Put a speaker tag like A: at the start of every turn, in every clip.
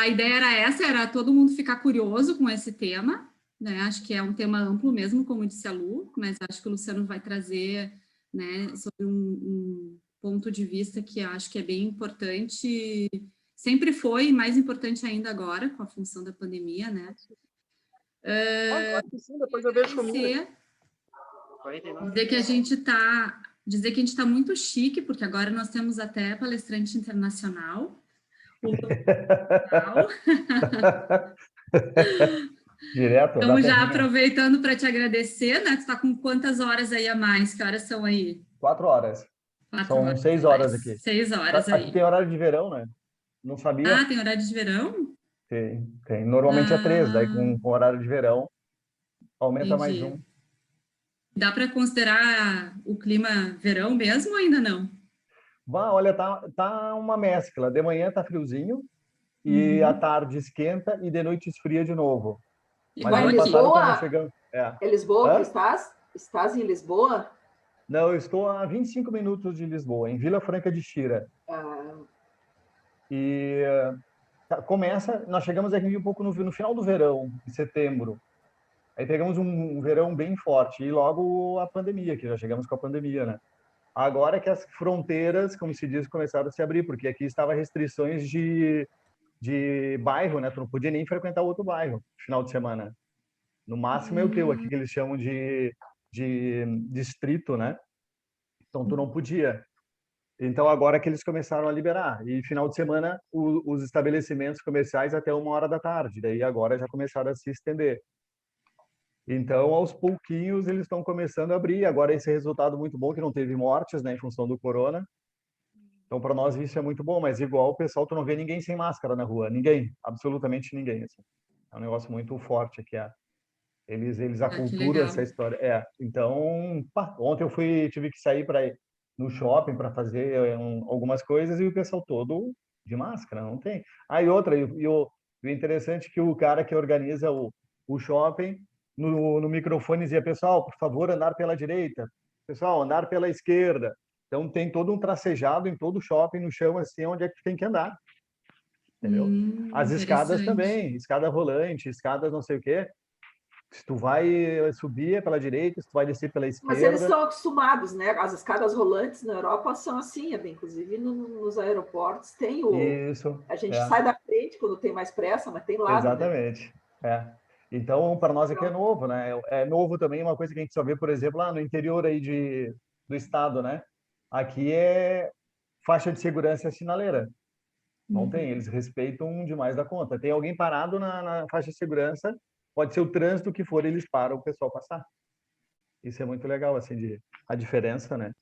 A: a ideia era essa, era todo mundo ficar curioso com esse tema, né? Acho que é um tema amplo mesmo, como disse a Lu, mas acho que o Luciano vai trazer, né, sobre um ponto de vista que acho que é bem importante, sempre foi, e mais importante ainda agora, com a função da pandemia, né?
B: Acho que sim, depois eu vejo comigo.
A: Dizer que a gente está muito chique, porque agora nós temos até palestrante internacional.
B: Direto.
A: Então, já aproveitando para te agradecer, né? Tu está com quantas horas aí a mais? Que horas são aí?
B: 4 horas.
A: 4
B: São
A: horas
B: 6 horas aqui.
A: 6 horas aí.
B: Aqui tem horário de verão, né? Não sabia?
A: Ah, tem horário de verão?
B: Tem. Normalmente é 3, daí com horário de verão aumenta mais
A: Entendi.
B: um.
A: Dá para considerar o clima verão mesmo ou ainda não?
B: Olha, tá uma mescla. De manhã tá friozinho e à tarde esquenta e de noite esfria de novo. Mas
A: Igual
B: ano
A: aqui.
B: passado estava chegando.
C: É Lisboa que estás? Estás em Lisboa?
B: Não, eu estou a 25 minutos de Lisboa, em Vila Franca de Xira. E nós chegamos aqui um pouco no final do verão, em setembro. Aí pegamos um verão bem forte e logo a pandemia, que já chegamos com a pandemia, né? Agora que as fronteiras, como se diz, começaram a se abrir, porque aqui estava restrições de bairro, né? Tu não podia nem frequentar outro bairro final de semana. No máximo é o que aqui que eles chamam de distrito, né? Então tu não podia. Então agora que eles começaram a liberar e final de semana os estabelecimentos comerciais até 1 hora da tarde. Daí agora já começaram a se estender. Então aos pouquinhos eles estão começando a abrir. Agora esse resultado muito bom que não teve mortes, né, em função do corona. Então para nós isso é muito bom. Mas igual o pessoal tu não vê ninguém sem máscara na rua, ninguém, absolutamente ninguém. Assim. É um negócio muito forte aqui. Eles aculturam essa história. Então, ontem eu tive que sair para ir no shopping para fazer algumas coisas e o pessoal todo de máscara, não tem. E outra, o interessante é que o cara que organiza o shopping, no microfone dizia, pessoal, por favor, andar pela direita, pessoal, andar pela esquerda. Então tem todo um tracejado em todo o shopping, no chão, assim, onde é que tem que andar. Entendeu? As escadas também, escada rolante, escadas não sei o quê. Se tu vai subir é pela direita, se tu vai descer pela esquerda.
C: Mas eles estão acostumados, né? As escadas rolantes na Europa são assim, inclusive nos aeroportos tem
B: Isso.
C: A gente sai da frente quando tem mais pressa, mas tem lado.
B: Exatamente. Né? Então, para nós aqui é novo, né? É novo também uma coisa que a gente só vê, por exemplo, lá no interior aí do estado, né? Aqui é faixa de segurança e sinaleira. Não tem, eles respeitam demais da conta. Tem alguém parado na faixa de segurança, pode ser o trânsito que for, eles param o pessoal passar. Isso é muito legal, assim, a diferença, né?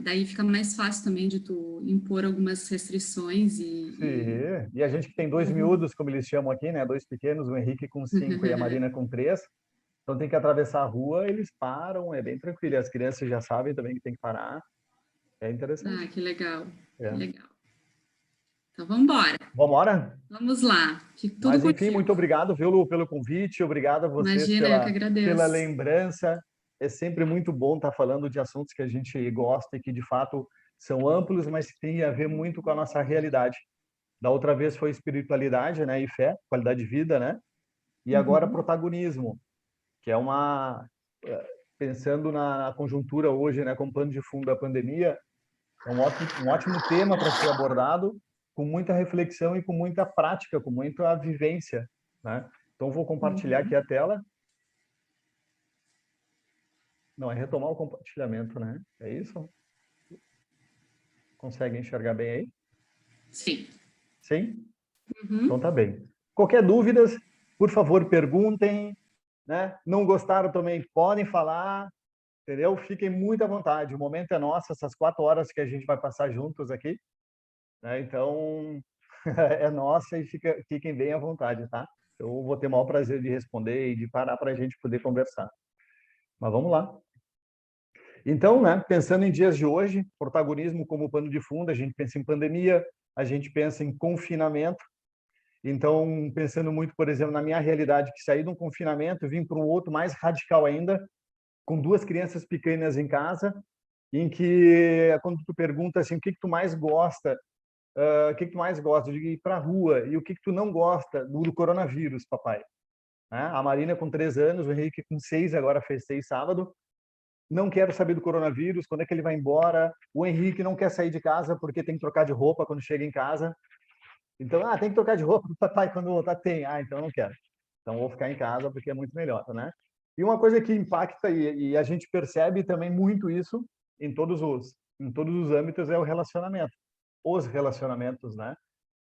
A: Daí fica mais fácil também de tu impor algumas restrições
B: e a gente que tem 2 miúdos, como eles chamam aqui, né? 2 pequenos, o Henrique com 5 e a Marina com 3. Então tem que atravessar a rua, eles param, é bem tranquilo. E as crianças já sabem também que tem que parar. É interessante.
A: Que legal. Que legal. Então, vamos embora.
B: Vamos embora?
A: Vamos lá.
B: Mas, enfim, muito obrigado, viu, Lu, pelo convite. Obrigado a vocês
A: eu que agradeço.
B: pela lembrança. É sempre muito bom estar falando de assuntos que a gente gosta e que, de fato, são amplos, mas que têm a ver muito com a nossa realidade. Da outra vez foi espiritualidade, né, e fé, qualidade de vida, né? E agora protagonismo, que é pensando na conjuntura hoje, né, como pano de fundo da pandemia, é um ótimo tema para ser abordado, com muita reflexão e com muita prática, com muita vivência, né? Então vou compartilhar aqui a tela. Não, é retomar o compartilhamento, né? É isso? Consegue enxergar bem aí?
A: Sim.
B: Sim? Então tá bem. Qualquer dúvidas, por favor, perguntem, né? Não gostaram também, podem falar, entendeu? Fiquem muito à vontade. O momento é nosso, essas 4 horas que a gente vai passar juntos aqui, né? Então, é nossa e fiquem bem à vontade, tá? Eu vou ter o maior prazer de responder e de parar para a gente poder conversar. Mas vamos lá. Então, né, pensando em dias de hoje, protagonismo como pano de fundo, a gente pensa em pandemia, a gente pensa em confinamento. Então, pensando muito, por exemplo, na minha realidade, que saí de um confinamento, vim para um outro mais radical ainda, com 2 crianças pequenas em casa, em que, quando tu pergunta assim, o que tu mais gosta O que tu mais gosta? De ir para a rua. E o que tu não gosta do coronavírus, papai? Né? A Marina com 3 anos, o Henrique com 6, agora fez 6 sábado. Não quero saber do coronavírus, quando é que ele vai embora. O Henrique não quer sair de casa porque tem que trocar de roupa quando chega em casa. Então, tem que trocar de roupa do papai quando voltar. Tem. Então não quero. Então vou ficar em casa porque é muito melhor, né? E uma coisa que impacta e a gente percebe também muito isso em todos os âmbitos é o relacionamento. Os relacionamentos, né?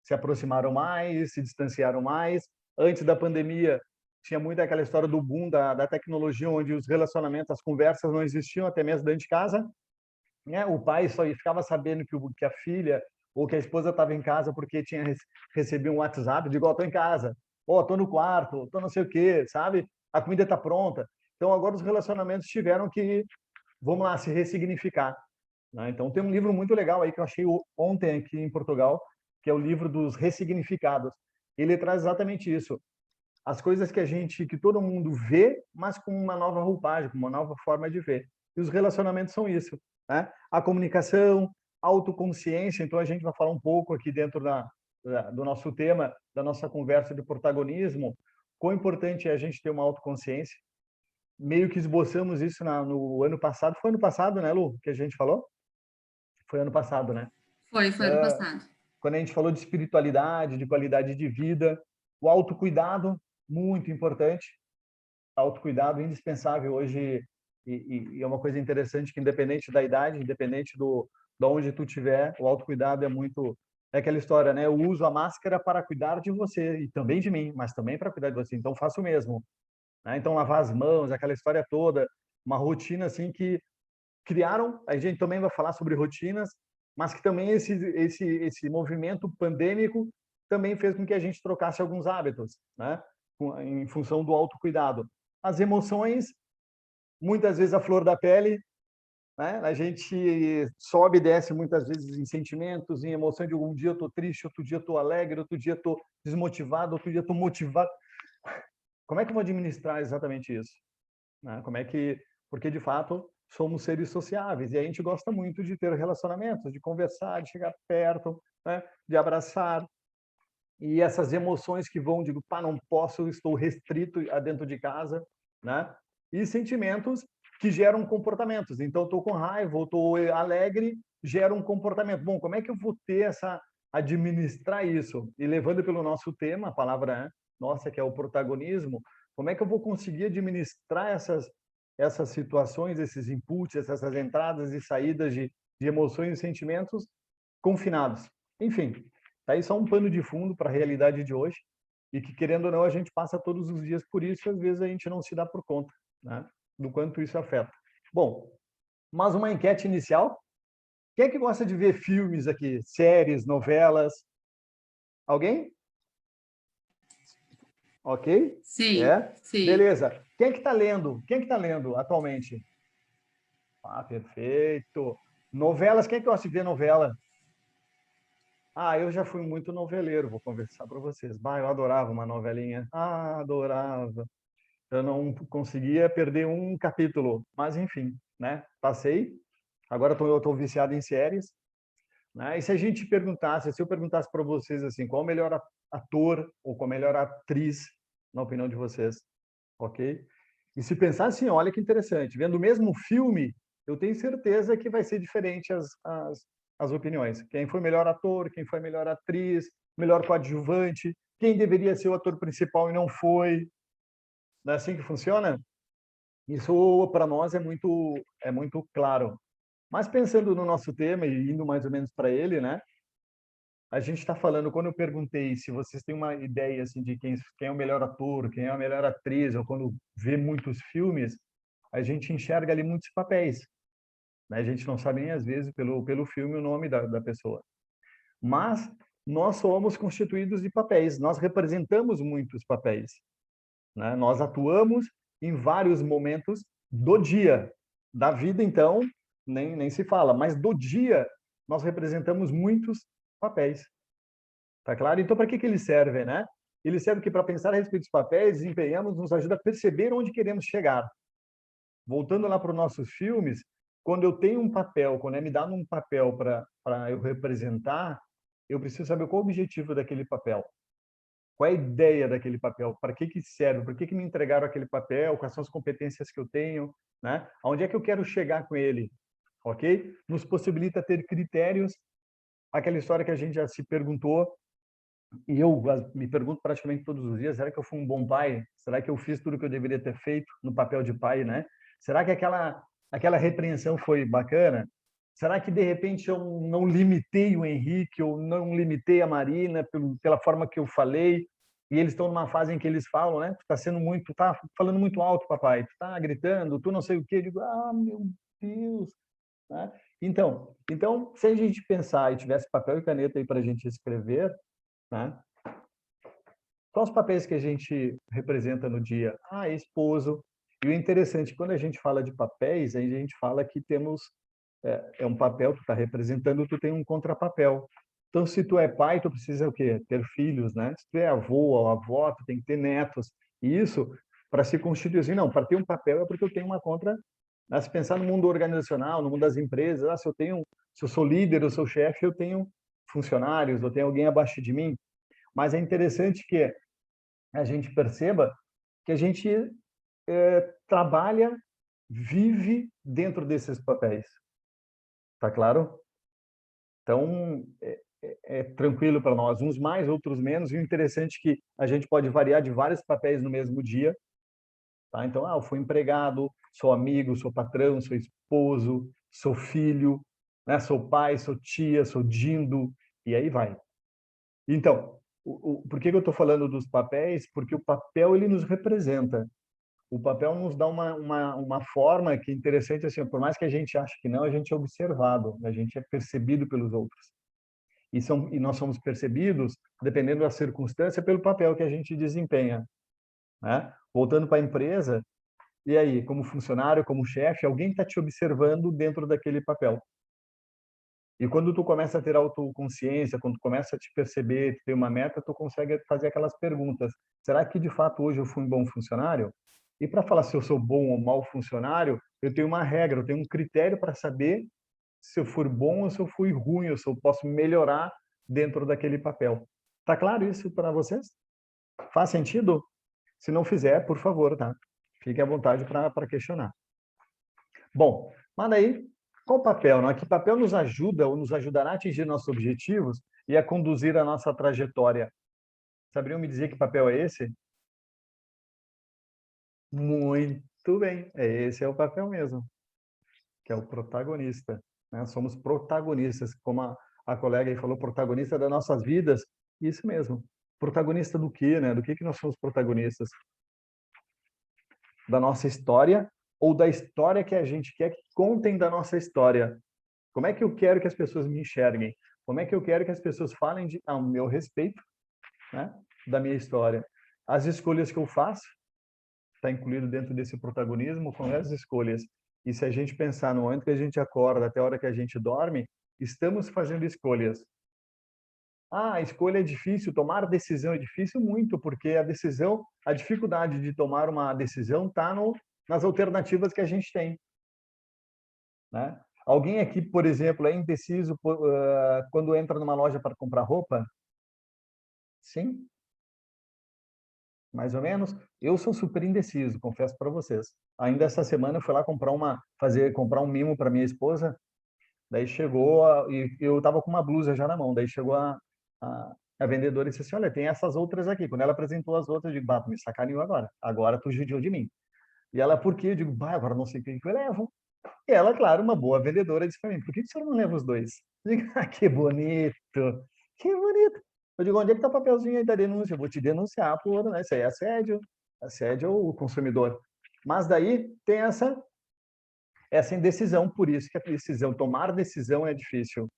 B: Se aproximaram mais, se distanciaram mais. Antes da pandemia, tinha muito aquela história do boom da tecnologia, onde os relacionamentos, as conversas não existiam, até mesmo dentro de casa. Né? O pai só ficava sabendo que a filha ou que a esposa estava em casa porque tinha recebido um WhatsApp de igual, estou em casa, estou no quarto, estou não sei o quê, sabe? A comida está pronta. Então, agora os relacionamentos tiveram que, vamos lá, se ressignificar. Né? Então, tem um livro muito legal aí que eu achei ontem aqui em Portugal, que é o livro dos ressignificados. Ele traz exatamente isso. As coisas que todo mundo vê, mas com uma nova roupagem, com uma nova forma de ver. E os relacionamentos são isso, né? A comunicação, a autoconsciência. Então, a gente vai falar um pouco aqui dentro do nosso tema, da nossa conversa de protagonismo, quão importante é a gente ter uma autoconsciência. Meio que esboçamos isso no ano passado. Foi ano passado, né, Lu, que a gente falou? Foi ano passado, né?
A: Foi ano passado.
B: Quando a gente falou de espiritualidade, de qualidade de vida, o autocuidado, muito importante. Autocuidado indispensável hoje e é uma coisa interessante que independente da idade, independente de onde tu tiver, o autocuidado é aquela história, né? Eu uso a máscara para cuidar de você e também de mim, mas também para cuidar de você. Então faço o mesmo, né? Então lavar as mãos, aquela história toda, uma rotina assim que criaram. A gente também vai falar sobre rotinas, mas que também esse movimento pandêmico também fez com que a gente trocasse alguns hábitos, né? Em função do autocuidado. As emoções, muitas vezes a flor da pele, né? A gente sobe e desce muitas vezes em sentimentos, em emoções de um dia eu estou triste, outro dia eu estou alegre, outro dia eu estou desmotivado, outro dia eu estou motivado. Como é que eu vou administrar exatamente isso? Né? Porque de fato somos seres sociáveis e a gente gosta muito de ter relacionamentos, de conversar, de chegar perto, né? De abraçar. E essas emoções que vão, digo, não posso, estou restrito dentro de casa, né? E sentimentos que geram comportamentos. Então, estou com raiva, estou alegre, gera um comportamento. Bom, como é que eu vou ter administrar isso? E levando pelo nosso tema, a palavra nossa, que é o protagonismo, como é que eu vou conseguir administrar essas situações, esses inputs, essas entradas e saídas de emoções e sentimentos confinados? Enfim, tá aí só um pano de fundo para a realidade de hoje e que, querendo ou não, a gente passa todos os dias por isso e às vezes a gente não se dá por conta, né, do quanto isso afeta. Bom, mas uma enquete inicial. Quem é que gosta de ver filmes aqui? Séries, novelas? Alguém? Ok?
A: Sim, sim.
B: Beleza. Quem é que está lendo? Quem é que está lendo atualmente? Perfeito. Novelas, quem é que gosta de ver novela? Eu já fui muito noveleiro, vou conversar para vocês. Eu adorava uma novelinha. Adorava. Eu não conseguia perder um capítulo, mas enfim, né? Passei. Agora eu estou viciado em séries, né? E se eu perguntasse para vocês assim, qual o melhor ator ou qual a melhor atriz, na opinião de vocês, ok? E se pensar assim, olha que interessante, vendo o mesmo filme, eu tenho certeza que vai ser diferente as opiniões. Quem foi melhor ator, quem foi melhor atriz, melhor coadjuvante, quem deveria ser o ator principal e não foi. Não é assim que funciona? Isso para nós é muito claro. Mas pensando no nosso tema e indo mais ou menos para ele, né? A gente está falando, quando eu perguntei se vocês têm uma ideia assim de quem é o melhor ator, quem é a melhor atriz, ou quando vê muitos filmes, a gente enxerga ali muitos papéis, né? A gente não sabe nem às vezes pelo filme o nome da pessoa. Mas nós somos constituídos de papéis, nós representamos muitos papéis, né? Nós atuamos em vários momentos do dia, da vida então, nem se fala, mas do dia nós representamos muitos papéis. Tá claro? Então, para que eles servem, né? Eles servem que para pensar a respeito dos papéis, desempenhamos, nos ajuda a perceber onde queremos chegar. Voltando lá para os nossos filmes, quando eu tenho um papel, quando é me dado um papel para eu representar, eu preciso saber qual o objetivo daquele papel. Qual é a ideia daquele papel? Para que serve? Por que me entregaram aquele papel? Quais são as competências que eu tenho? Né? Aonde é que eu quero chegar com ele? Ok? Nos possibilita ter critérios. Aquela história que a gente já se perguntou, e eu me pergunto praticamente todos os dias, será que eu fui um bom pai? Será que eu fiz tudo o que eu deveria ter feito no papel de pai, né? Será que aquela repreensão foi bacana? Será que, de repente, eu não limitei o Henrique, ou não limitei a Marina pela forma que eu falei, e eles estão numa fase em que eles falam, né? Tu tá falando muito alto, papai, tu tá gritando, tu não sei o quê. Eu digo, meu Deus, né? Então, se a gente pensar e tivesse papel e caneta aí para a gente escrever, né? Quais os papéis que a gente representa no dia? Esposo. E o interessante, quando a gente fala de papéis, a gente fala que temos é um papel, tu está representando, tu tem um contrapapel. Então, se tu é pai, tu precisa o quê? Ter filhos, né? Se tu é avô ou avó, tu tem que ter netos. E isso, para se constituir assim, não, para ter um papel é porque eu tenho uma contra... Se pensar no mundo organizacional, no mundo das empresas, se eu sou líder, eu sou chefe, eu tenho funcionários, eu tenho alguém abaixo de mim. Mas é interessante que a gente perceba que a gente trabalha, vive dentro desses papéis. Tá claro? Então, é tranquilo para nós, uns mais, outros menos, e o interessante é que a gente pode variar de vários papéis no mesmo dia, tá? Então, eu fui empregado, sou amigo, sou patrão, sou esposo, sou filho, né? Sou pai, sou tia, sou dindo, e aí vai. Então, por que eu estou falando dos papéis? Porque o papel, ele nos representa. O papel nos dá uma forma que é interessante, assim, por mais que a gente ache que não, a gente é observado, a gente é percebido pelos outros. E nós somos percebidos, dependendo da circunstância, pelo papel que a gente desempenha, né? Voltando para a empresa, e aí, como funcionário, como chefe, alguém está te observando dentro daquele papel. E quando tu começa a ter autoconsciência, quando tu começa a te perceber, ter uma meta, tu consegue fazer aquelas perguntas. Será que de fato hoje eu fui um bom funcionário? E para falar se eu sou bom ou mau funcionário, eu tenho uma regra, eu tenho um critério para saber se eu for bom ou se eu fui ruim, ou se eu posso melhorar dentro daquele papel. Tá claro isso para vocês? Faz sentido? Se não fizer, por favor, tá? Fique à vontade para questionar. Bom, mas daí, qual papel? Não? Que papel nos ajuda ou nos ajudará a atingir nossos objetivos e a conduzir a nossa trajetória? Saberiam me dizer que papel é esse? Muito bem, esse é o papel mesmo, que é o protagonista. Né? Somos protagonistas, como a colega aí falou, protagonista das nossas vidas. Isso mesmo. Protagonista do quê, né? Do que nós somos protagonistas? Da nossa história ou da história que a gente quer que contem da nossa história? Como é que eu quero que as pessoas me enxerguem? Como é que eu quero que as pessoas falem ao meu respeito, né? Da minha história? As escolhas que eu faço está incluído dentro desse protagonismo com as escolhas. E se a gente pensar no momento que a gente acorda até a hora que a gente dorme, estamos fazendo escolhas. A escolha é difícil, tomar decisão é difícil muito, porque a dificuldade de tomar uma decisão está nas alternativas que a gente tem. Né? Alguém aqui, por exemplo, é indeciso quando entra numa loja para comprar roupa? Sim? Mais ou menos? Eu sou super indeciso, confesso para vocês. Ainda essa semana eu fui lá comprar um mimo para minha esposa, daí chegou, e eu estava com uma blusa já na mão, daí chegou a vendedora e disse assim, olha, tem essas outras aqui. Quando ela apresentou as outras, eu digo, tu me sacaneou agora tu judiou de mim. E ela, por quê? Eu digo, agora não sei o que eu levo. E ela, claro, uma boa vendedora, disse para mim, por que a senhora não leva os dois? Eu digo, que bonito, que bonito. Eu digo, onde é que está o papelzinho aí da denúncia? Eu vou te denunciar por, né? Isso aí é assédio ao consumidor. Mas daí tem essa indecisão, por isso que tomar decisão é difícil,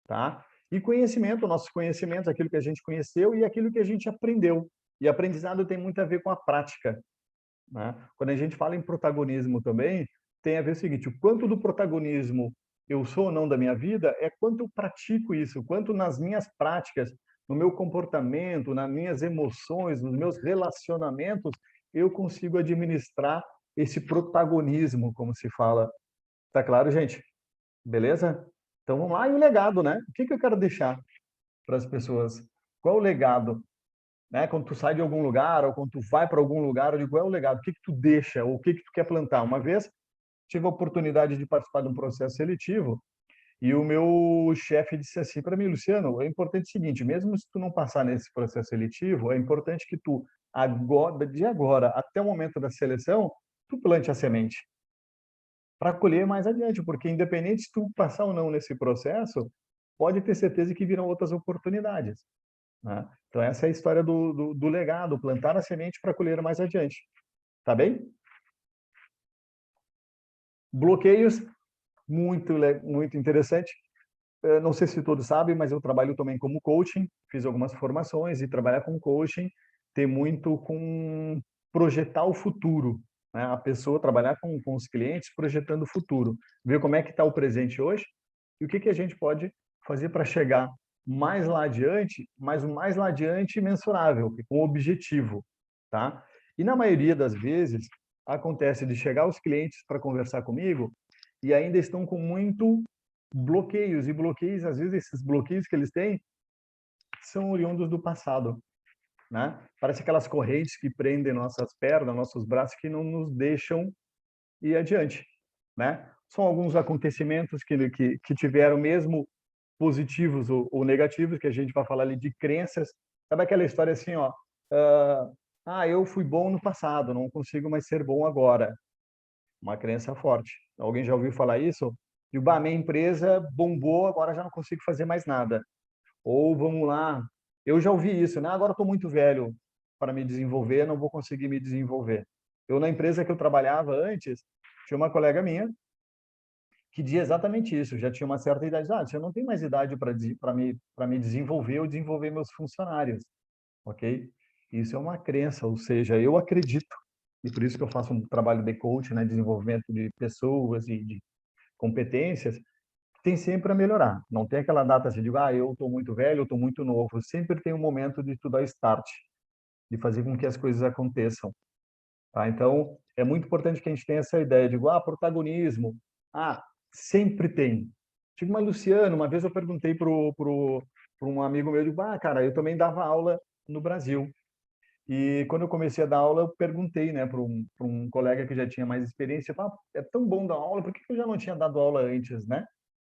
B: tá? E conhecimento, nossos conhecimentos, aquilo que a gente conheceu e aquilo que a gente aprendeu. E aprendizado tem muito a ver com a prática, né? Quando a gente fala em protagonismo também, tem a ver o seguinte, o quanto do protagonismo eu sou ou não da minha vida é quanto eu pratico isso, quanto nas minhas práticas, no meu comportamento, nas minhas emoções, nos meus relacionamentos, eu consigo administrar esse protagonismo, como se fala. Tá claro, gente? Beleza? Então vamos lá, e o legado, né? O que eu quero deixar? para as pessoas? Qual é o legado? Né? Quando tu sai de algum lugar ou quando tu vai para algum lugar, eu digo, qual é o legado? O que que tu deixa? Ou o que que tu quer plantar? Uma vez tive a oportunidade de participar de um processo seletivo e o meu chefe disse assim para mim, Luciano, é importante o seguinte, mesmo se tu não passar nesse processo seletivo, é importante que tu, agora, de agora até o momento da seleção, tu plante a semente para colher mais adiante, porque independente se tu passar ou não nesse processo, pode ter certeza que virão outras oportunidades. Né? Então, essa é a história do legado, plantar a semente para colher mais adiante. Tá bem? Bloqueios, muito interessante. Não sei se todos sabem, mas eu trabalho também como coaching, fiz algumas formações e trabalhar com coaching tem muito com projetar o futuro, né? A pessoa trabalhar com os clientes projetando o futuro, ver como é que está o presente hoje e o que a gente pode fazer para chegar mais lá adiante, mas o mais lá adiante mensurável, com objetivo, tá? E na maioria das vezes acontece de chegar os clientes para conversar comigo e ainda estão com muito bloqueios, e bloqueios, às vezes esses bloqueios que eles têm são oriundos do passado, né? Parece aquelas correntes que prendem nossas pernas, nossos braços, que não nos deixam ir adiante, né? São alguns acontecimentos que tiveram mesmo positivos ou negativos, que a gente vai falar ali de crenças. Sabe aquela história assim, ó, eu fui bom no passado, não consigo mais ser bom agora. Uma crença forte. Alguém já ouviu falar isso? E minha empresa bombou, agora já não consigo fazer mais nada. Ou vamos lá, eu já ouvi isso, né? Agora estou muito velho para me desenvolver, não vou conseguir me desenvolver. Eu, na empresa que eu trabalhava antes, tinha uma colega minha que dizia exatamente isso, já tinha uma certa idade. Eu não tenho mais idade para me desenvolver ou desenvolver meus funcionários, ok? Isso é uma crença, ou seja, eu acredito, e por isso que eu faço um trabalho de coach, né? Desenvolvimento de pessoas e de competências, tem sempre a melhorar. Não tem aquela data assim, de eu estou muito velho, eu estou muito novo. Sempre tem um momento de tu dar start, de fazer com que as coisas aconteçam. Tá? Então, é muito importante que a gente tenha essa ideia de, protagonismo. Sempre tem. Tipo, mas Luciano, uma vez eu perguntei para um amigo meu, cara, eu também dava aula no Brasil. E quando eu comecei a dar aula, eu perguntei, né, para um colega que já tinha mais experiência, é tão bom dar aula, por que eu já não tinha dado aula antes, né?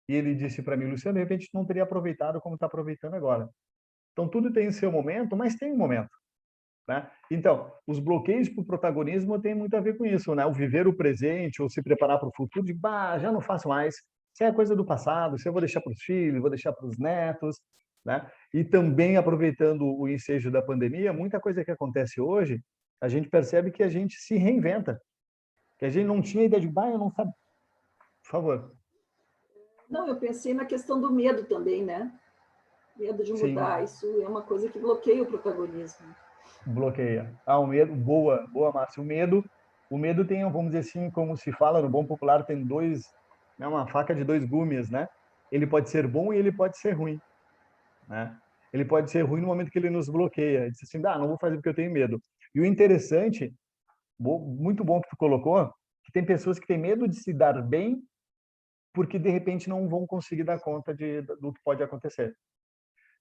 B: E ele disse para mim, Luciano, de repente não teria aproveitado como está aproveitando agora. Então, tudo tem o seu momento, mas tem um momento. Né? Então, os bloqueios para o protagonismo têm muito a ver com isso, né? O viver o presente ou se preparar para o futuro, já não faço mais. Isso é coisa do passado, isso eu vou deixar para os filhos, vou deixar para os netos, né? E também, aproveitando o ensejo da pandemia, muita coisa que acontece hoje, a gente percebe que a gente se reinventa. Que a gente não tinha ideia de, eu não sabe. Por favor.
C: Não, eu pensei na questão do medo também, né? Medo de mudar,
B: Sim.
C: isso é uma coisa que bloqueia o protagonismo.
B: Bloqueia. O medo, boa, Márcia. O medo tem, vamos dizer assim, como se fala no bom popular, tem uma faca de dois gumes, né? Ele pode ser bom e ele pode ser ruim, né? Ele pode ser ruim no momento que ele nos bloqueia. Diz assim, não vou fazer porque eu tenho medo. E o interessante, muito bom que tu colocou, que tem pessoas que têm medo de se dar bem porque de repente não vão conseguir dar conta do que pode acontecer.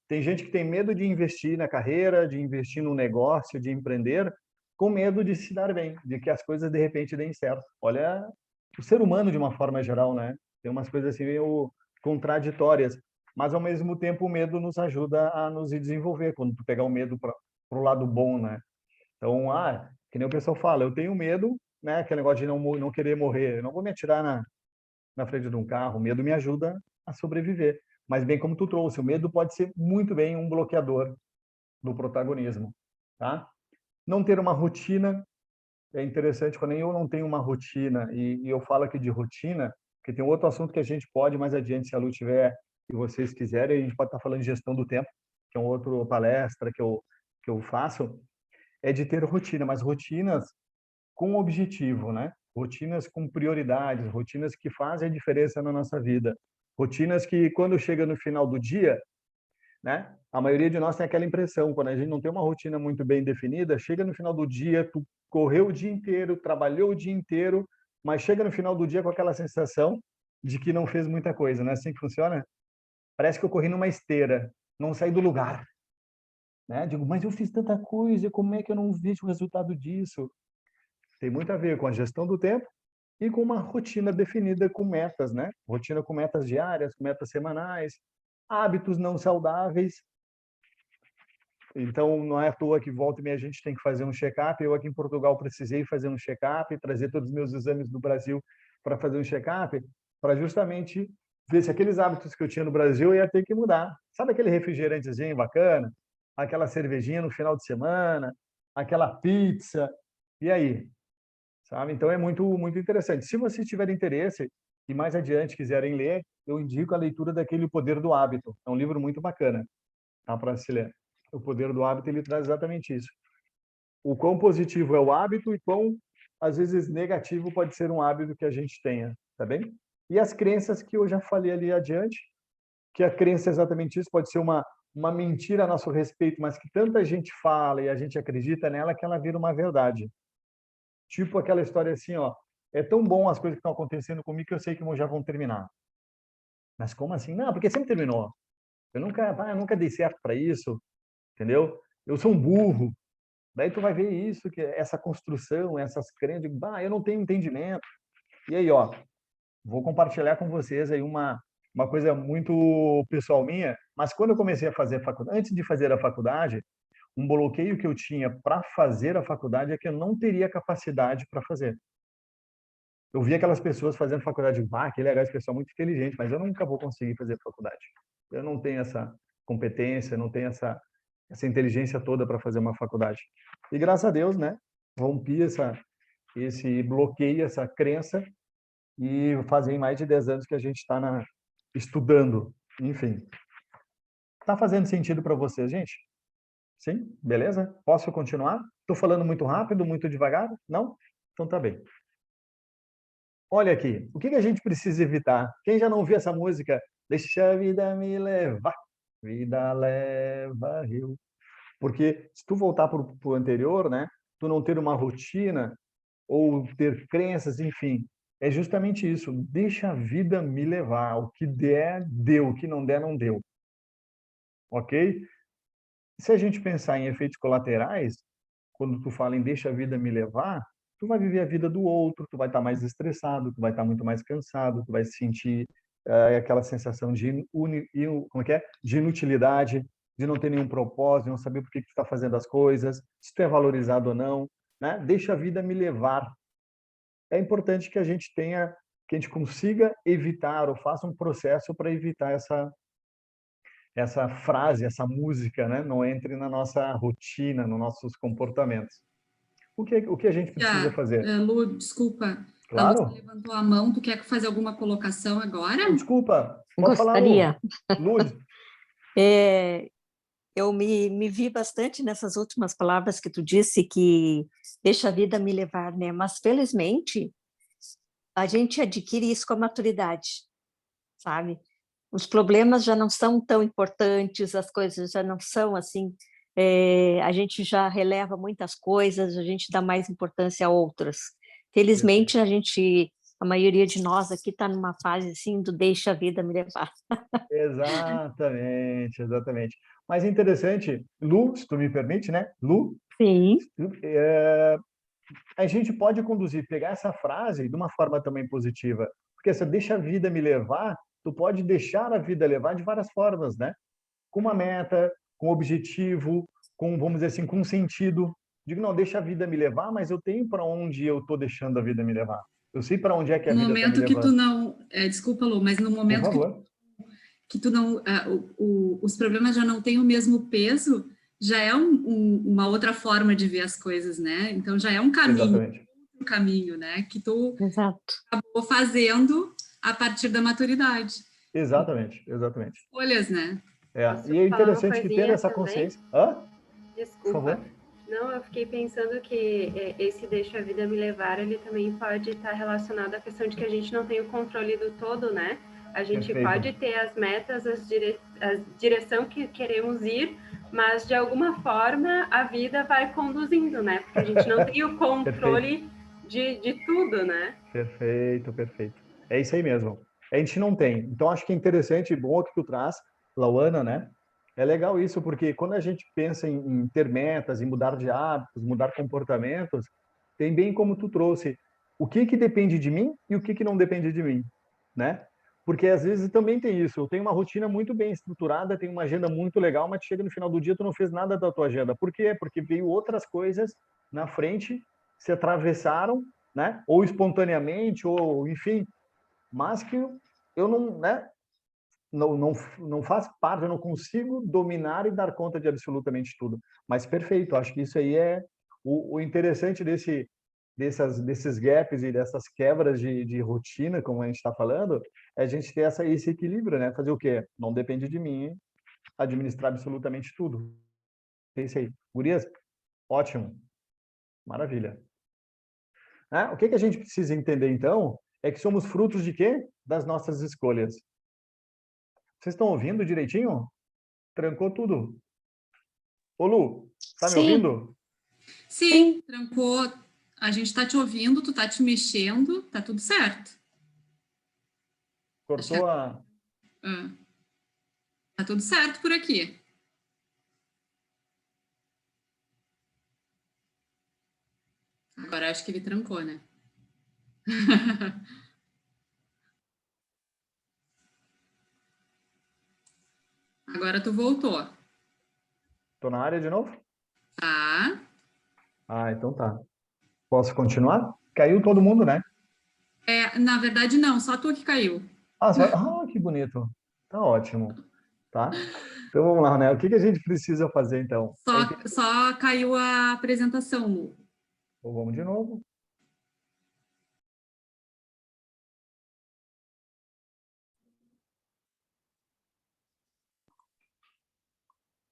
B: Tem gente que tem medo de investir na carreira, de investir no negócio, de empreender, com medo de se dar bem, de que as coisas de repente deem certo. Olha, o ser humano de uma forma geral, né? Tem umas coisas assim meio contraditórias, mas ao mesmo tempo o medo nos ajuda a nos desenvolver, quando tu pegar o medo para o lado bom, né? Então, que nem o pessoal fala, eu tenho medo, né? Aquele negócio de não querer morrer, eu não vou me atirar na frente de um carro, o medo me ajuda a sobreviver. Mas bem como tu trouxe, o medo pode ser muito bem um bloqueador do protagonismo, tá? Não ter uma rotina é interessante quando eu não tenho uma rotina e eu falo aqui de rotina, porque tem outro assunto que a gente pode mais adiante, se a Lu tiver e vocês quiserem, a gente pode estar falando de gestão do tempo, que é um outro palestra que eu faço, é de ter rotina, mas rotinas com objetivo, né? Rotinas com prioridades, rotinas que fazem a diferença na nossa vida. Rotinas que, quando chega no final do dia, né? A maioria de nós tem aquela impressão, quando a gente não tem uma rotina muito bem definida, chega no final do dia, tu correu o dia inteiro, trabalhou o dia inteiro, mas chega no final do dia com aquela sensação de que não fez muita coisa, não é assim que funciona? Parece que eu corri numa esteira. não sair do lugar, né? Digo, mas eu fiz tanta coisa, como é que eu não vejo o resultado disso? Tem muito a ver com a gestão do tempo e com uma rotina definida com metas, né? Rotina com metas diárias, com metas semanais, hábitos não saudáveis. Então, não é à toa que volta e meia a gente tem que fazer um check-up. Eu aqui em Portugal precisei fazer um check-up, trazer todos os meus exames do Brasil para fazer um check-up, para justamente ver se aqueles hábitos que eu tinha no Brasil eu ia ter que mudar. Sabe aquele refrigerantezinho bacana? Aquela cervejinha no final de semana, aquela pizza, e aí? Sabe? Então é muito interessante. Se vocês tiverem interesse e mais adiante quiserem ler, eu indico a leitura daquele O Poder do Hábito. É um livro muito bacana, tá, para se ler. O Poder do Hábito, ele traz exatamente isso. O quão positivo é o hábito e quão, às vezes, negativo pode ser um hábito que a gente tenha, tá bem? E as crenças que eu já falei ali adiante, que a crença é exatamente isso, pode ser uma mentira a nosso respeito, mas que tanta gente fala e a gente acredita nela que ela vira uma verdade. Tipo aquela história assim, ó, é tão bom as coisas que estão acontecendo comigo que eu sei que já vão terminar. Mas como assim? Não, porque sempre terminou. Eu nunca dei certo para isso, entendeu? Eu sou um burro. Daí tu vai ver isso, que essa construção, essas crenças, eu não tenho entendimento. E aí, ó, vou compartilhar com vocês aí uma coisa muito pessoal minha, mas quando eu comecei a fazer a faculdade, antes de fazer a faculdade, um bloqueio que eu tinha para fazer a faculdade é que eu não teria capacidade para fazer. Eu vi aquelas pessoas fazendo faculdade, que legal, esse pessoal muito inteligente, mas eu nunca vou conseguir fazer faculdade. Eu não tenho essa competência, não tenho essa inteligência toda para fazer uma faculdade. E graças a Deus, né, rompi esse bloqueio, essa crença, e fazem mais de 10 anos que a gente está estudando. Enfim, está fazendo sentido para vocês, gente? Sim? Beleza? Posso continuar? Estou falando muito rápido, muito devagar? Não? Então tá bem. Olha aqui, o que a gente precisa evitar? Quem já não ouviu essa música? Deixa a vida me levar, vida leva eu. Porque se tu voltar para o anterior, né? Tu não ter uma rotina ou ter crenças, enfim, é justamente isso. Deixa a vida me levar. O que der, deu. O que não der, não deu. Ok? Se a gente pensar em efeitos colaterais, quando tu fala em deixa a vida me levar, tu vai viver a vida do outro, tu vai estar mais estressado, tu vai estar muito mais cansado, tu vai sentir aquela sensação como é que é? De inutilidade, de não ter nenhum propósito, de não saber por que tu está fazendo as coisas, se tu é valorizado ou não, né? Deixa a vida me levar. É importante que a gente consiga evitar ou faça um processo para evitar essa frase, essa música, né? Não entre na nossa rotina, nos nossos comportamentos. O que a gente precisa fazer?
A: Lu, desculpa, a Lu
B: Claro.
A: levantou a mão, tu quer fazer alguma colocação agora?
B: Desculpa, pode
D: Gostaria.
B: falar, Lu. Lu.
D: Eu me vi bastante nessas últimas palavras que tu disse, que deixa a vida me levar, né? Mas, felizmente, a gente adquire isso com a maturidade, sabe? Os problemas já não são tão importantes, as coisas já não são assim, a gente já releva muitas coisas, a gente dá mais importância a outras. Felizmente, a maioria de nós aqui está numa fase assim do deixa a vida me levar.
B: Exatamente, exatamente. Mas interessante, Lu, se tu me permite, né? Lu,
D: Sim.
B: A gente pode pegar essa frase de uma forma também positiva, porque se deixa a vida me levar, tu pode deixar a vida levar de várias formas, né? Com uma meta, com objetivo, vamos dizer assim, com um sentido. Digo, não, deixa a vida me levar, mas eu tenho para onde eu estou deixando a vida me levar. Eu sei para onde é que a vida está me levando.
A: No momento que tu não... desculpa, Lu, mas no momento que tu não... os problemas já não têm o mesmo peso, já é uma outra forma de ver as coisas, né? Então, já é um caminho.
B: Exatamente.
A: Um caminho, né? Que tu
D: Exato.
A: acabou fazendo a partir da maturidade.
B: Exatamente, exatamente.
A: Escolhas, né?
B: E é interessante que ter essa consciência...
E: Desculpa.
B: Por favor.
E: Não, eu fiquei pensando que esse deixa a vida me levar, ele também pode estar relacionado à questão de que a gente não tem o controle do todo, né? A gente
B: Perfeito.
E: pode ter as metas, a direção que queremos ir, mas de alguma forma a vida vai conduzindo, né? Porque a gente não tem o controle de tudo, né?
B: Perfeito, perfeito. É isso aí mesmo. A gente não tem. Então, acho que é interessante e bom que tu traz, Lauana, né? É legal isso, porque quando a gente pensa em ter metas, em mudar de hábitos, mudar comportamentos, tem bem como tu trouxe, o que que depende de mim e o que que não depende de mim, né? Porque às vezes também tem isso, eu tenho uma rotina muito bem estruturada, tenho uma agenda muito legal, mas chega no final do dia tu não fez nada da tua agenda. Por quê? Porque veio outras coisas na frente, se atravessaram, né? Ou espontaneamente, ou enfim, mas que eu não, né? Não faz parte, eu não consigo dominar e dar conta de absolutamente tudo. Mas perfeito, acho que isso aí é o interessante desses gaps e dessas quebras de rotina, como a gente está falando, é a gente ter esse equilíbrio, né? Fazer o quê? Não depende de mim administrar absolutamente tudo. É isso aí. Gurias, ótimo, maravilha. Né? O que que a gente precisa entender, então, é que somos frutos de quê? Das nossas escolhas. Vocês estão ouvindo direitinho? Trancou tudo. Ô, Lu, tá me
D: Sim,
B: ouvindo?
A: Sim, trancou. A gente está te ouvindo, tu tá te mexendo, tá tudo certo.
B: Cortou a...
A: Ah, tá tudo certo por aqui. Agora acho que ele trancou, né? Agora tu voltou.
B: Tô na área de novo?
A: Tá.
B: Ah, então tá. Posso continuar? Caiu todo mundo, né?
A: Na verdade, não, só tu que caiu.
B: Que bonito. Tá ótimo. Tá? Então vamos lá, né? O que que a gente precisa fazer, então?
A: Só caiu a apresentação, Lu.
B: Então, vamos de novo.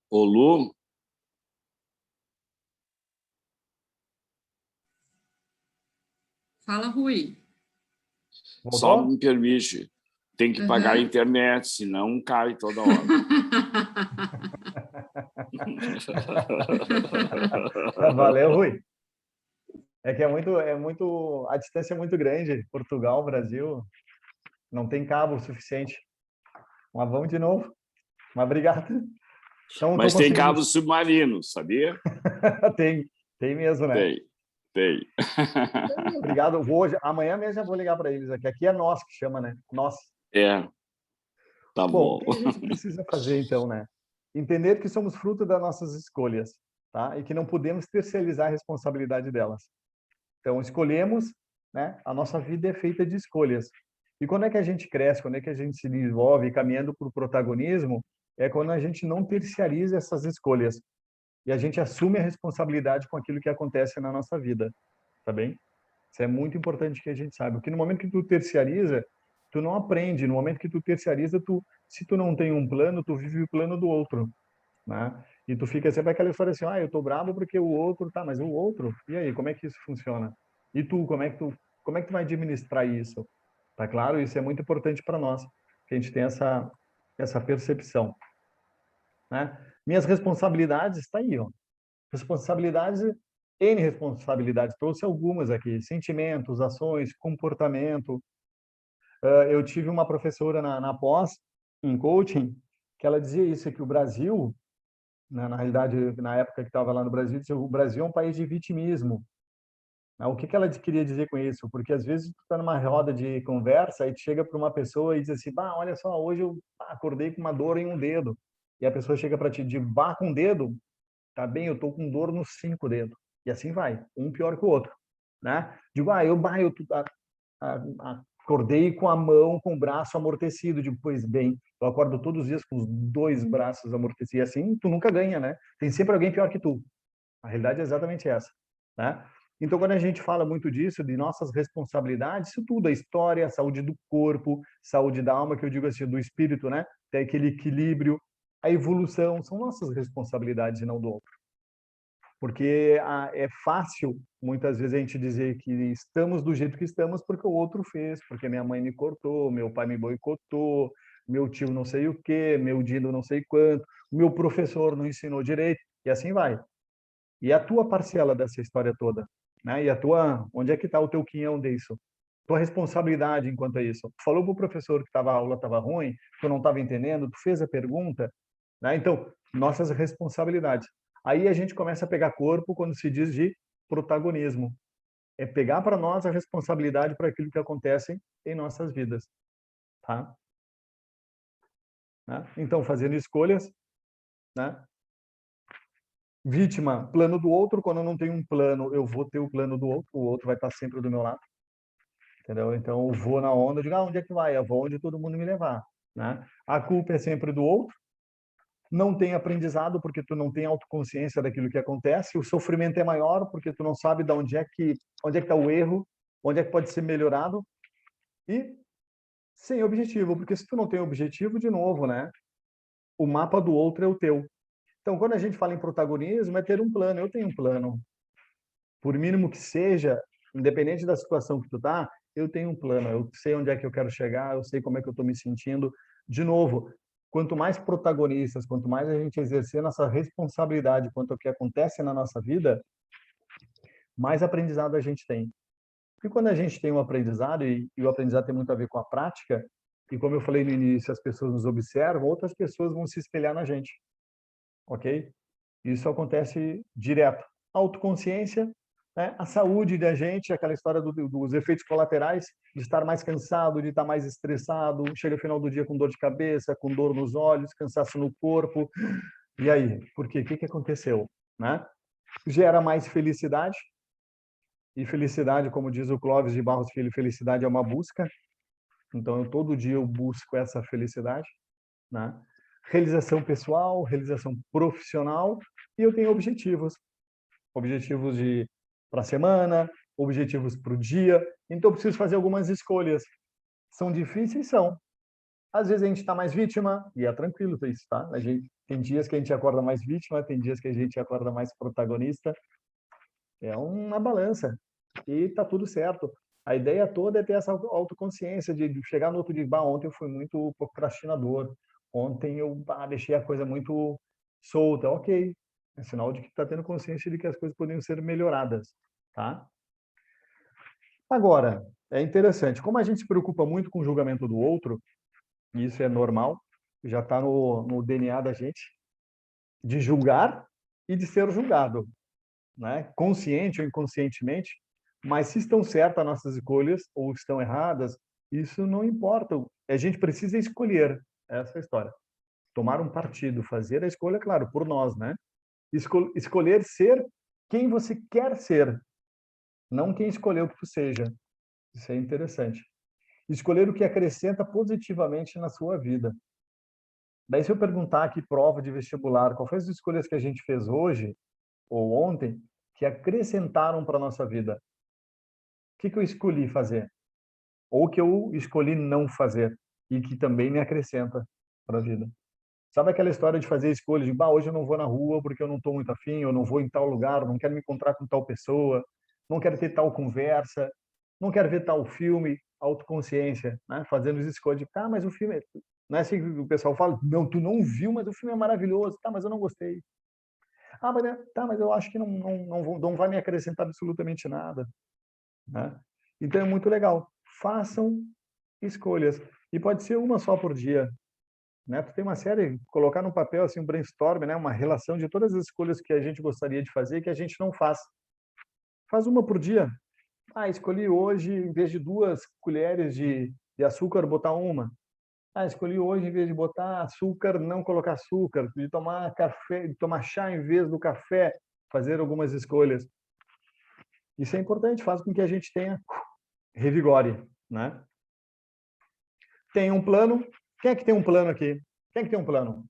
F: Ô, Lu,
A: Fala, Rui.
F: só
B: Voltou?
F: me permite. Tem que pagar a
A: Uhum.
F: internet, senão cai toda hora.
B: Valeu, Rui. É que a distância é muito grande. Portugal, Brasil, não tem cabo suficiente. Mas vamos de novo. Mas obrigado. Então, estou
F: Mas tem
B: conseguindo.
F: cabos submarinos, sabia?
B: Tem mesmo, né?
F: Tem.
B: Obrigado. Amanhã mesmo já vou ligar para eles aqui. Aqui é nós que chama, né? Nós.
F: É, tá
B: Bom, o
F: bom.
B: que a gente precisa fazer, então, né? Entender que somos fruto das nossas escolhas, tá? E que não podemos terceirizar a responsabilidade delas. Então, escolhemos, né? A nossa vida é feita de escolhas. E quando é que a gente cresce, quando é que a gente se desenvolve caminhando para o protagonismo, é quando a gente não terciariza essas escolhas e a gente assume a responsabilidade com aquilo que acontece na nossa vida, tá bem? Isso é muito importante que a gente saiba, porque no momento que tu terciariza, tu não aprende, no momento que tu terciariza, se tu não tem um plano, tu vive o plano do outro, né? E tu fica sempre aquela história assim, eu tô bravo porque o outro tá, mas o outro, e aí, como é que isso funciona? E tu, como é que tu vai administrar isso? Tá claro? Isso é muito importante para nós, que a gente tem essa percepção, né? Minhas responsabilidades, está aí, ó. Responsabilidades, N responsabilidades, trouxe algumas aqui, sentimentos, ações, comportamento. Eu tive uma professora na pós, em coaching, que ela dizia isso, que o Brasil, na realidade, na época que estava lá no Brasil, dizia, o Brasil é um país de vitimismo. O que ela queria dizer com isso? Porque às vezes tu está numa roda de conversa e tu chega para uma pessoa e diz assim, olha só, hoje eu acordei com uma dor em um dedo. E a pessoa chega para ti de com um dedo, tá bem, eu tô com dor nos 5 dedos. E assim vai, um pior que o outro, né? Digo, acordei com a mão, com o braço amortecido. Digo, pois bem, eu acordo todos os dias com os 2 braços amortecidos. E assim, tu nunca ganha, né? Tem sempre alguém pior que tu. A realidade é exatamente essa, né? Então, quando a gente fala muito disso, de nossas responsabilidades, isso tudo, a história, a saúde do corpo, saúde da alma, que eu digo assim, do espírito, né? Tem aquele equilíbrio, a evolução, são nossas responsabilidades e não do outro. Porque é fácil, muitas vezes, a gente dizer que estamos do jeito que estamos porque o outro fez, porque minha mãe me cortou, meu pai me boicotou, meu tio não sei o quê, meu dino não sei quanto, meu professor não ensinou direito, e assim vai. E a tua parcela dessa história toda, né? Onde é que está o teu quinhão disso? Tua responsabilidade enquanto é isso. Tu falou para o professor que a aula estava ruim, tu não estava entendendo, tu fez a pergunta, né? Então, nossas responsabilidades. Aí a gente começa a pegar corpo quando se diz de protagonismo. É pegar para nós a responsabilidade para aquilo que acontece em nossas vidas, tá? Né? Então, fazendo escolhas, né? Vítima, plano do outro. Quando eu não tenho um plano, eu vou ter o plano do outro. O outro vai estar sempre do meu lado, entendeu? Então, eu vou na onda, eu digo, onde é que vai? Eu vou onde todo mundo me levar, né? A culpa é sempre do outro. Não tem aprendizado porque tu não tem autoconsciência daquilo que acontece. O sofrimento é maior porque tu não sabe de onde é que está o erro, onde é que pode ser melhorado. E sem objetivo, porque se tu não tem objetivo, de novo, né? O mapa do outro é o teu. Então, quando a gente fala em protagonismo, é ter um plano. Eu tenho um plano. Por mínimo que seja, independente da situação que tu tá, eu tenho um plano. Eu sei onde é que eu quero chegar, eu sei como é que eu estou me sentindo. De novo, quanto mais protagonistas, quanto mais a gente exercer nossa responsabilidade quanto ao que acontece na nossa vida, mais aprendizado a gente tem. E quando a gente tem um aprendizado, e o aprendizado tem muito a ver com a prática, e como eu falei no início, as pessoas nos observam, outras pessoas vão se espelhar na gente. Ok? Isso acontece direto. Autoconsciência, né? A saúde da gente, aquela história dos efeitos colaterais, de estar mais cansado, de estar mais estressado, chega no final do dia com dor de cabeça, com dor nos olhos, cansaço no corpo. E aí? Por quê? O que aconteceu? Né? Gera mais felicidade. E felicidade, como diz o Clóvis de Barros Filho, felicidade é uma busca. Então, todo dia eu busco essa felicidade, né? Realização pessoal, realização profissional, e eu tenho objetivos. Objetivos para a semana, objetivos para o dia. Então, eu preciso fazer algumas escolhas. São difíceis? São. Às vezes a gente está mais vítima, e é tranquilo isso, tá? Tem dias que a gente acorda mais vítima, tem dias que a gente acorda mais protagonista. É uma balança. E tá tudo certo. A ideia toda é ter essa autoconsciência de chegar no outro dia, ontem eu fui muito procrastinador, ontem eu deixei a coisa muito solta. Ok, é sinal de que está tendo consciência de que as coisas poderiam ser melhoradas, tá? Agora, é interessante, como a gente se preocupa muito com o julgamento do outro, e isso é normal, já está no DNA da gente, de julgar e de ser julgado, né? Consciente ou inconscientemente, mas se estão certas nossas escolhas ou estão erradas, isso não importa. A gente precisa escolher essa história. Tomar um partido, fazer a escolha, claro, por nós, né? Escolher ser quem você quer ser, não quem escolheu que tu seja. Isso é interessante. Escolher o que acrescenta positivamente na sua vida. Daí, se eu perguntar aqui, prova de vestibular, qual foi as escolhas que a gente fez hoje ou ontem que acrescentaram para a nossa vida? O que eu escolhi fazer? Ou que eu escolhi não fazer e que também me acrescenta para a vida? Sabe aquela história de fazer escolha de, hoje eu não vou na rua porque eu não estou muito afim, eu não vou em tal lugar, não quero me encontrar com tal pessoa, não quero ter tal conversa, não quero ver tal filme, autoconsciência, né? Fazendo as escolhas de, mas o filme, não é assim que o pessoal fala, não, tu não viu, mas o filme é maravilhoso, mas eu não gostei. Mas eu acho que não vai me acrescentar absolutamente nada, né? Então é muito legal. Façam escolhas. E pode ser uma só por dia, né? Tu tem uma série, colocar no papel assim um brainstorm, né? Uma relação de todas as escolhas que a gente gostaria de fazer e que a gente não faz. Faz uma por dia. Escolhi hoje, em vez de 2 colheres de açúcar, botar uma. Escolhi hoje, em vez de botar açúcar, não colocar açúcar. De tomar café, de tomar chá em vez do café. Fazer algumas escolhas. Isso é importante, faz com que a gente revigore, né? Tem um plano. Quem é que tem um plano aqui? Quem é que tem um plano?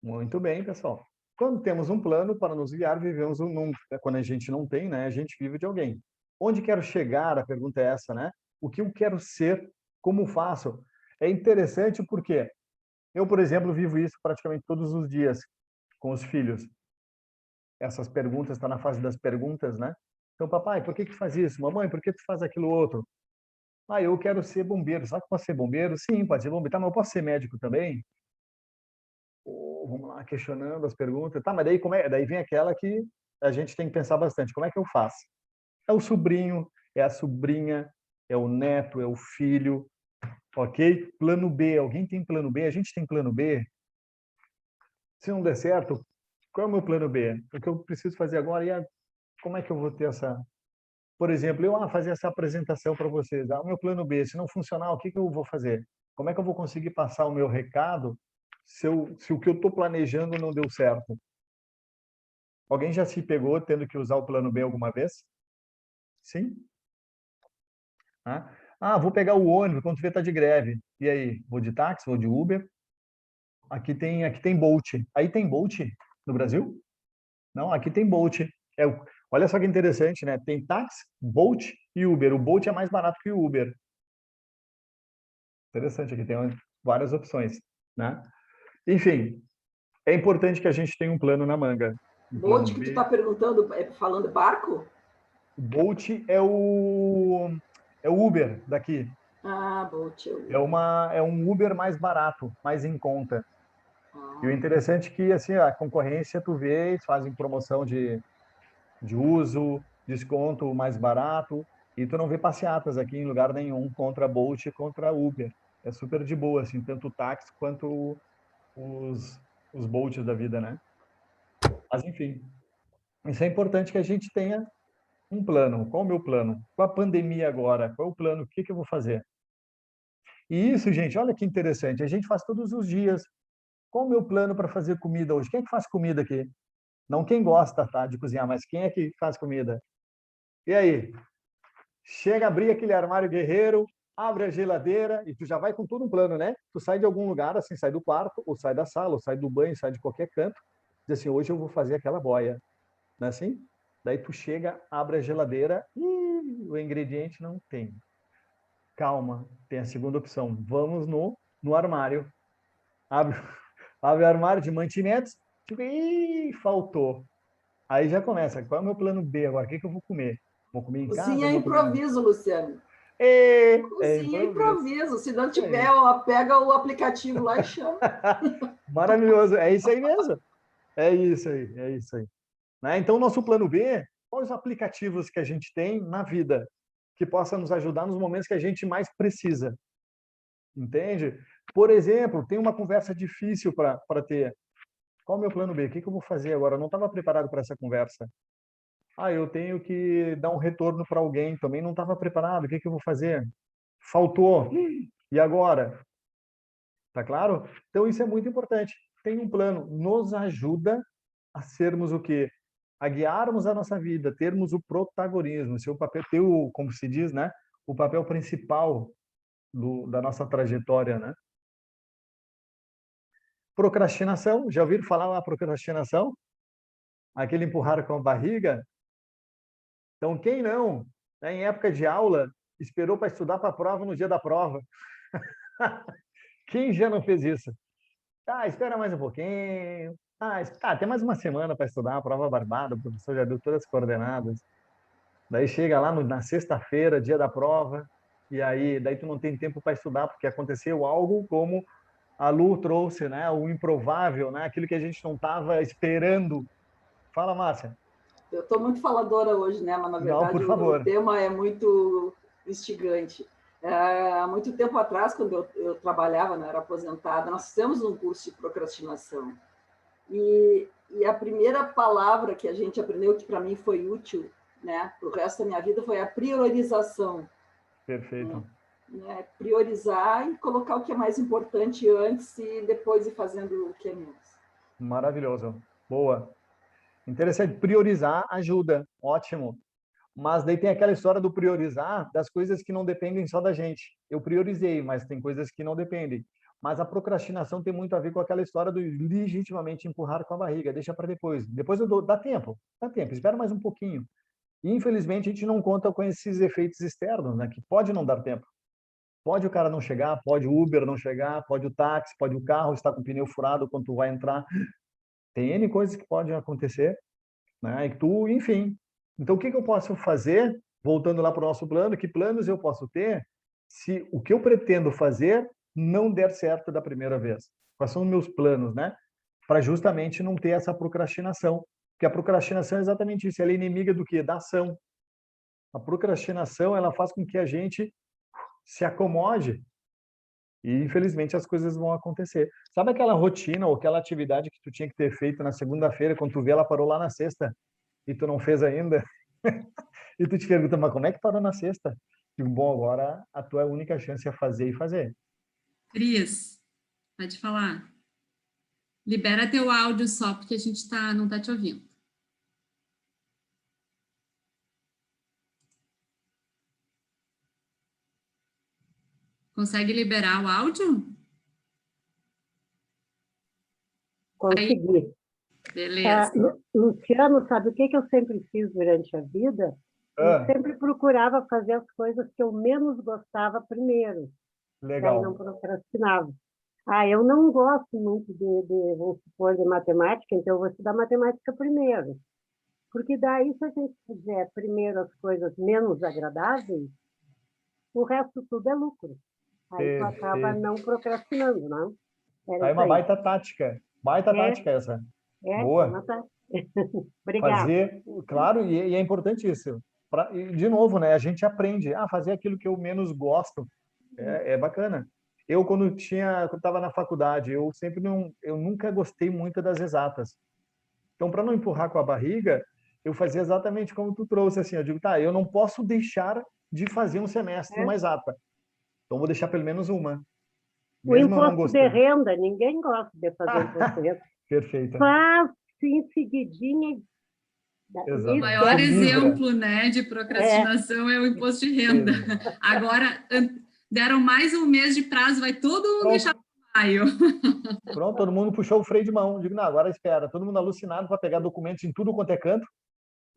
B: Muito bem, pessoal. Quando temos um plano para nos guiar, vivemos quando a gente não tem, né? A gente vive de alguém. Onde quero chegar? A pergunta é essa, né? O que eu quero ser? Como faço? É interessante porque eu, por exemplo, vivo isso praticamente todos os dias com os filhos. Essas perguntas, está na fase das perguntas, né? Então, papai, por que faz isso? Mamãe, por que tu faz aquilo outro? Eu quero ser bombeiro. Sabe que posso ser bombeiro? Sim, pode ser bombeiro. Mas eu posso ser médico também? Vamos lá, questionando as perguntas. Mas daí, daí vem aquela que a gente tem que pensar bastante. Como é que eu faço? É o sobrinho, é a sobrinha, é o neto, é o filho. Ok? Plano B. Alguém tem plano B? A gente tem plano B? Se não der certo, qual é o meu plano B? O que eu preciso fazer agora e como é que eu vou ter essa... Por exemplo, eu fazer essa apresentação para vocês. O meu plano B, se não funcionar, o que eu vou fazer? Como é que eu vou conseguir passar o meu recado se o que eu estou planejando não deu certo? Alguém já se pegou tendo que usar o plano B alguma vez? Sim? Vou pegar o ônibus quando vê tá de greve. E aí, vou de táxi, vou de Uber? Aqui tem Bolt. Aí tem Bolt no Brasil? Não, aqui tem Bolt. Olha só que interessante, né? Tem táxi, Bolt e Uber. O Bolt é mais barato que o Uber. Interessante, aqui tem várias opções, né? Enfim, é importante que a gente tenha um plano na manga.
C: Bolt que tu está perguntando, falando barco?
B: O Bolt é o Uber daqui.
C: Bolt é o Uber.
B: É um Uber mais barato, mais em conta. E o interessante é que assim, a concorrência, tu vê, eles fazem promoção de uso, desconto mais barato, e tu não vê passeatas aqui em lugar nenhum contra Bolt e contra Uber. É super de boa, assim, tanto o táxi quanto os Bolts da vida, né? Mas, enfim, isso é importante que a gente tenha um plano. Qual o meu plano? Com a pandemia agora, qual é o plano? O que eu vou fazer? E isso, gente, olha que interessante, a gente faz todos os dias. Qual o meu plano para fazer comida hoje? Quem é que faz comida aqui? Não quem gosta, tá, de cozinhar, mas quem é que faz comida? E aí? Chega a abrir aquele armário guerreiro, abre a geladeira e tu já vai com todo um plano, né? Tu sai de algum lugar, assim, sai do quarto, ou sai da sala, ou sai do banho, sai de qualquer canto, diz assim, hoje eu vou fazer aquela boia. Não é assim? Daí tu chega, abre a geladeira e o ingrediente não tem. Calma, tem a segunda opção. Vamos no armário. Abre o armário de mantimentos, tipo, faltou. Aí já começa, qual é o meu plano B agora? O que eu vou comer? Vou comer em casa?
C: Cozinha improviso, Luciano. Cozinha improviso. Se não tiver, pega o aplicativo lá e chama.
B: Maravilhoso. É isso aí mesmo. É isso aí. Né? Então, nosso plano B, quais os aplicativos que a gente tem na vida que possa nos ajudar nos momentos que a gente mais precisa? Entende? Por exemplo, tem uma conversa difícil para ter. Qual é o meu plano B? O que eu vou fazer agora? Eu não estava preparado para essa conversa. Eu tenho que dar um retorno para alguém, também não estava preparado, o que eu vou fazer? Faltou. E agora? Tá claro? Então, isso é muito importante. Tem um plano, nos ajuda a sermos o quê? A guiarmos a nossa vida, termos o protagonismo, seu papel, ter o, como se diz, né? O papel principal da nossa trajetória, né? Procrastinação, já ouviram falar na procrastinação? Aquele empurrar com a barriga? Então, quem não, né, em época de aula, esperou para estudar para a prova no dia da prova? Quem já não fez isso? Espera mais um pouquinho. Tem mais uma semana para estudar, a prova barbada, o professor já deu todas as coordenadas. Daí chega lá na sexta-feira, dia da prova, e aí daí tu não tem tempo para estudar, porque aconteceu algo como a Lu trouxe, né? O improvável, né? Aquilo que a gente não estava esperando. Fala, Márcia.
C: Eu estou muito faladora hoje, né? Mas, na verdade, o tema é muito instigante. Há muito tempo atrás, quando eu trabalhava, né, era aposentada, nós fizemos um curso de procrastinação. E a primeira palavra que a gente aprendeu, que para mim foi útil, né, para o resto da minha vida, foi a priorização.
B: Perfeito.
C: Né? Priorizar e colocar o que é mais importante antes e depois ir fazendo o que é menos.
B: Maravilhoso. Boa. Interessante. Priorizar ajuda. Ótimo. Mas daí tem aquela história do priorizar das coisas que não dependem só da gente. Eu priorizei, mas tem coisas que não dependem. Mas a procrastinação tem muito a ver com aquela história do legitimamente empurrar com a barriga. Deixa para depois. Depois eu dou. Dá tempo. Espera mais um pouquinho. E, infelizmente, a gente não conta com esses efeitos externos, né? Que pode não dar tempo. Pode o cara não chegar, pode o Uber não chegar, pode o táxi, pode o carro estar com o pneu furado quando tu vai entrar. Tem N coisas que podem acontecer, né? E tu, enfim. Então, o que eu posso fazer, voltando lá para o nosso plano, que planos eu posso ter se o que eu pretendo fazer não der certo da primeira vez? Quais são os meus planos, né? Para justamente não ter essa procrastinação. Porque a procrastinação é exatamente isso, ela é inimiga do quê? Da ação. A procrastinação, ela faz com que a gente se acomode E, infelizmente, as coisas vão acontecer. Sabe aquela rotina ou aquela atividade que tu tinha que ter feito na segunda-feira, quando tu vê, ela parou lá na sexta e tu não fez ainda? E tu te pergunta, mas como é que parou na sexta? Digo, bom, agora a tua única chance é fazer e fazer.
A: Cris, pode falar. Libera teu áudio só, porque a gente não tá te ouvindo. Consegue liberar o áudio?
G: Consegui.
A: Aí, beleza.
G: Luciano, sabe o que eu sempre fiz durante a vida? Eu sempre procurava fazer as coisas que eu menos gostava primeiro.
B: Legal.
G: Daí não procrastinava. Eu não gosto muito vamos supor, de matemática, então eu vou estudar matemática primeiro. Porque daí, se a gente fizer primeiro as coisas menos agradáveis, o resto tudo é lucro. Aí tu acaba não procrastinando, não?
B: Aí uma baita tática. Baita tática essa. Boa.
G: Obrigada.
B: Fazer, claro, e é importante isso. E de novo, né? A gente aprende a fazer aquilo que eu menos gosto. É bacana. Eu, quando estava na faculdade, eu nunca gostei muito das exatas. Então, para não empurrar com a barriga, eu fazia exatamente como tu trouxe, assim, eu digo, tá, eu não posso deixar de fazer um semestre uma exata. Então, vou deixar pelo menos uma.
G: O imposto de renda, ninguém gosta de fazer imposto de renda.
B: Perfeito.
G: Faz em seguidinha.
A: O maior exemplo, né, de procrastinação é o imposto de renda. Agora, deram mais um mês de prazo, vai todo mundo deixar para maio.
B: Pronto, todo mundo puxou o freio de mão. Digo, não, agora espera. Todo mundo alucinado para pegar documentos em tudo quanto é canto.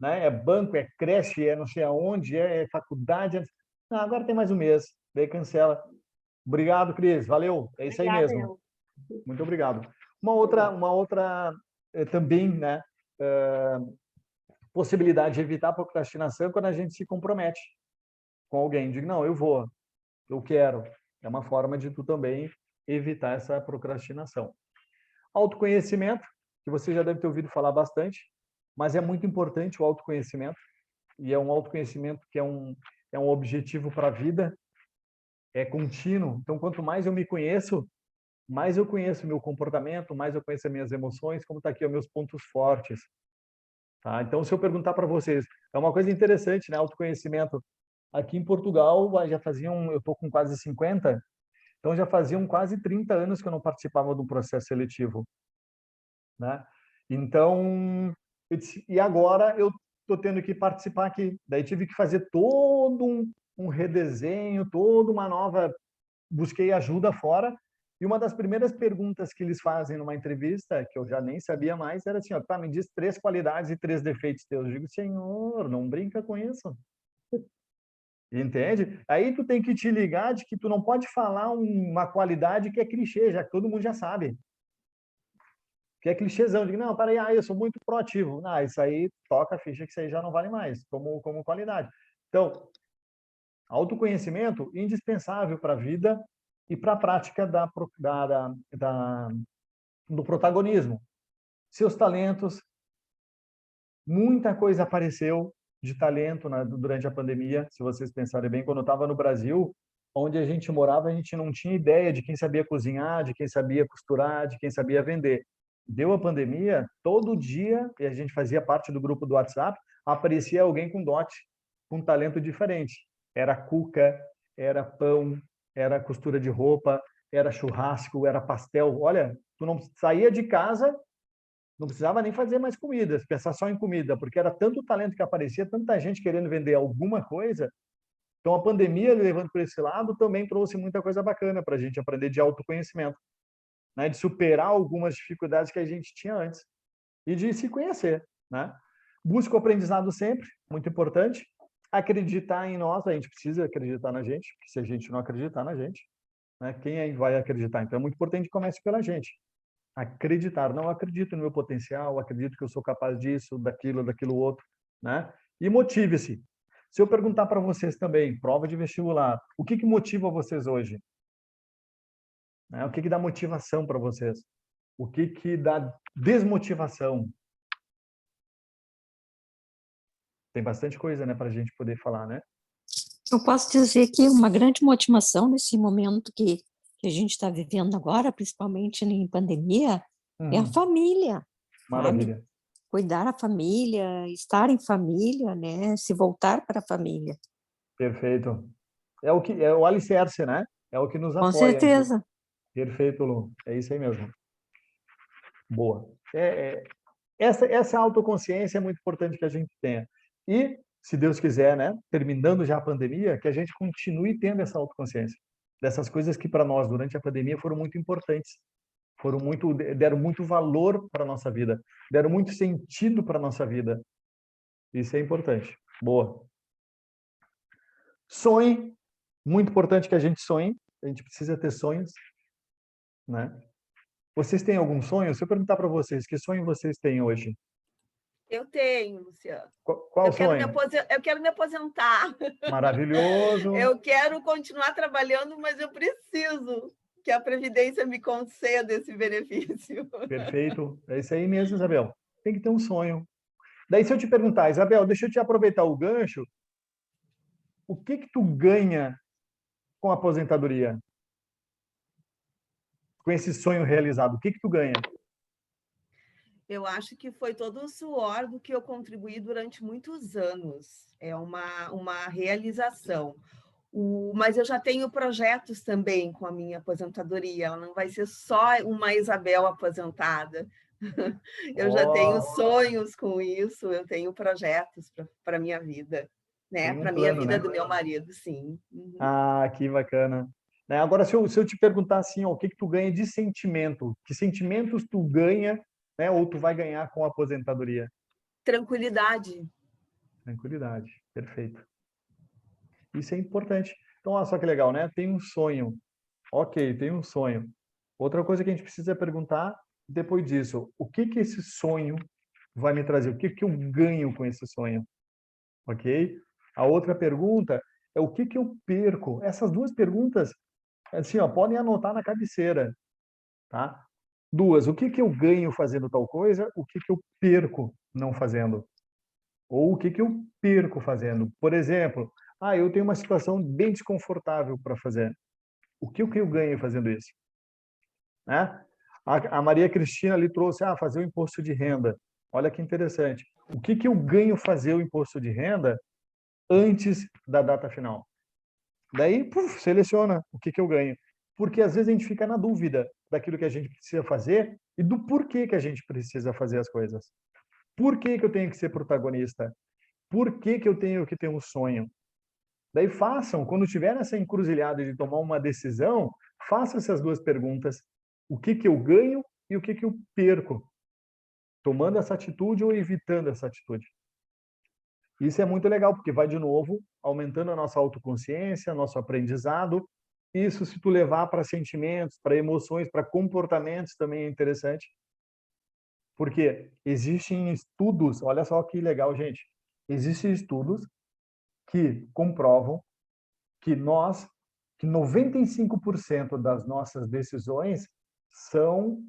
B: Né? É banco, é creche, é não sei aonde, é faculdade. Não, agora tem mais um mês. Daí cancela. Obrigado, Cris. Valeu. É isso aí mesmo. Muito obrigado. Uma outra também, né? Possibilidade de evitar a procrastinação é quando a gente se compromete com alguém. Digo, não, eu quero. É uma forma de tu também evitar essa procrastinação. Autoconhecimento, que você já deve ter ouvido falar bastante, mas é muito importante o autoconhecimento, e é um autoconhecimento que é um objetivo para a vida, é contínuo. Então, quanto mais eu me conheço, mais eu conheço o meu comportamento, mais eu conheço as minhas emoções, como está aqui os meus pontos fortes. Tá? Então, se eu perguntar para vocês, é uma coisa interessante, né? Autoconhecimento. Aqui em Portugal, eu estou com quase 50, então já faziam quase 30 anos que eu não participava de um processo seletivo. Né? Então, e agora eu estou tendo que participar aqui. Daí tive que fazer todo um redesenho, toda uma nova... Busquei ajuda fora. E uma das primeiras perguntas que eles fazem numa entrevista, que eu já nem sabia mais, era assim, ó, tá, me diz 3 qualidades e 3 defeitos teus. Eu digo, senhor, não brinca com isso. Entende? Aí tu tem que te ligar de que tu não pode falar uma qualidade que é clichê, já que todo mundo já sabe. Que é clichêzão, digo, não, peraí, eu sou muito proativo. Não, isso aí toca a ficha que isso aí já não vale mais, como qualidade. Então, autoconhecimento indispensável para a vida e para a prática do protagonismo. Seus talentos, muita coisa apareceu de talento durante a pandemia, se vocês pensarem bem. Quando eu estava no Brasil, onde a gente morava, a gente não tinha ideia de quem sabia cozinhar, de quem sabia costurar, de quem sabia vender. Deu a pandemia, todo dia, e a gente fazia parte do grupo do WhatsApp, aparecia alguém com dote, com talento diferente. Era cuca, era pão, era costura de roupa, era churrasco, era pastel. Olha, tu não saía de casa, não precisava nem fazer mais comidas, pensar só em comida, porque era tanto talento que aparecia, tanta gente querendo vender alguma coisa. Então, a pandemia, levando para esse lado, também trouxe muita coisa bacana para a gente aprender de autoconhecimento, né? De superar algumas dificuldades que a gente tinha antes e de se conhecer, né? Busca o aprendizado sempre, muito importante. Acreditar em nós, a gente precisa acreditar na gente, porque se a gente não acreditar na gente, né, quem aí vai acreditar? Então, é muito importante que comece pela gente. Acreditar, não acredito no meu potencial, acredito que eu sou capaz disso, daquilo outro, né? E motive-se. Se eu perguntar para vocês também, prova de vestibular, o que motiva vocês hoje? Né? O que dá motivação para vocês? O que dá desmotivação? Tem bastante coisa, né, para a gente poder falar, né?
D: Eu posso dizer que uma grande motivação nesse momento que que a gente está vivendo agora, principalmente em pandemia, é a família.
B: Maravilha.
D: Sabe? Cuidar a família, estar em família, né? Se voltar para a família.
B: Perfeito. É o alicerce, né? É o que nos apoia.
D: Com certeza.
B: Perfeito, Lu. É isso aí mesmo. Boa. Essa autoconsciência é muito importante que a gente tenha. E, se Deus quiser, né, terminando já a pandemia, que a gente continue tendo essa autoconsciência. Dessas coisas que para nós, durante a pandemia, foram muito importantes. Deram muito valor para a nossa vida. Deram muito sentido para a nossa vida. Isso é importante. Boa. Sonhe. Muito importante que a gente sonhe. A gente precisa ter sonhos, né? Vocês têm algum sonho? Se eu perguntar para vocês, que sonho vocês têm hoje?
H: Eu tenho, Luciano.
B: Qual sonho?
H: Eu quero me aposentar.
B: Maravilhoso.
H: Eu quero continuar trabalhando, mas eu preciso que a Previdência me conceda esse benefício.
B: Perfeito. É isso aí mesmo, Isabel. Tem que ter um sonho. Daí, se eu te perguntar, Isabel, deixa eu te aproveitar o gancho. O que tu ganha com a aposentadoria? Com esse sonho realizado, o que tu ganha?
H: Eu acho que foi todo o suor do que eu contribuí durante muitos anos. É uma realização. Mas eu já tenho projetos também com a minha aposentadoria. Ela não vai ser só uma Isabel aposentada. Eu já tenho sonhos com isso, eu tenho projetos para a minha vida. Né? Para a minha vida, né? Do meu marido, sim. Uhum.
B: Ah, que bacana. Agora, se eu te perguntar assim, ó, o que tu ganha de sentimento? Que sentimentos tu ganha, né, ou tu vai ganhar com a aposentadoria?
H: Tranquilidade.
B: Tranquilidade, perfeito. Isso é importante. Então, olha só que legal, né? Tem um sonho. Ok, tem um sonho. Outra coisa que a gente precisa perguntar depois disso, o que esse sonho vai me trazer? O que eu ganho com esse sonho? Ok? A outra pergunta é o que eu perco? Essas duas perguntas, assim, ó, podem anotar na cabeceira, tá? Duas, o que eu ganho fazendo tal coisa? O que eu perco não fazendo? Ou o que eu perco fazendo? Por exemplo, eu tenho uma situação bem desconfortável para fazer. O que eu ganho fazendo isso? Né? A Maria Cristina ali trouxe, fazer o imposto de renda. Olha que interessante. O que eu ganho fazer o imposto de renda antes da data final? Daí, seleciona o que eu ganho. Porque às vezes a gente fica na dúvida daquilo que a gente precisa fazer e do porquê que a gente precisa fazer as coisas. Por que eu tenho que ser protagonista? Por que eu tenho que ter um sonho? Daí façam, quando tiver essa encruzilhada de tomar uma decisão, façam essas duas perguntas. O que eu ganho e o que eu perco? Tomando essa atitude ou evitando essa atitude? Isso é muito legal, porque vai, de novo, aumentando a nossa autoconsciência, nosso aprendizado. Isso, se tu levar para sentimentos, para emoções, para comportamentos, também é interessante. Porque existem estudos, olha só que legal, gente. Existem estudos que comprovam que 95% das nossas decisões são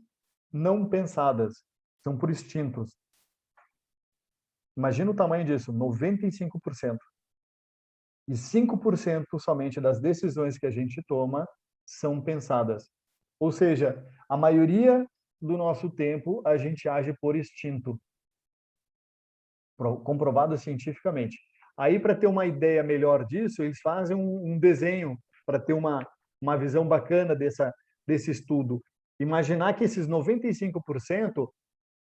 B: não pensadas, são por instintos. Imagina o tamanho disso, 95%. E 5% somente das decisões que a gente toma são pensadas. Ou seja, a maioria do nosso tempo a gente age por instinto, comprovado cientificamente. Aí, para ter uma ideia melhor disso, eles fazem um desenho para ter uma visão bacana desse estudo. Imaginar que esses 95%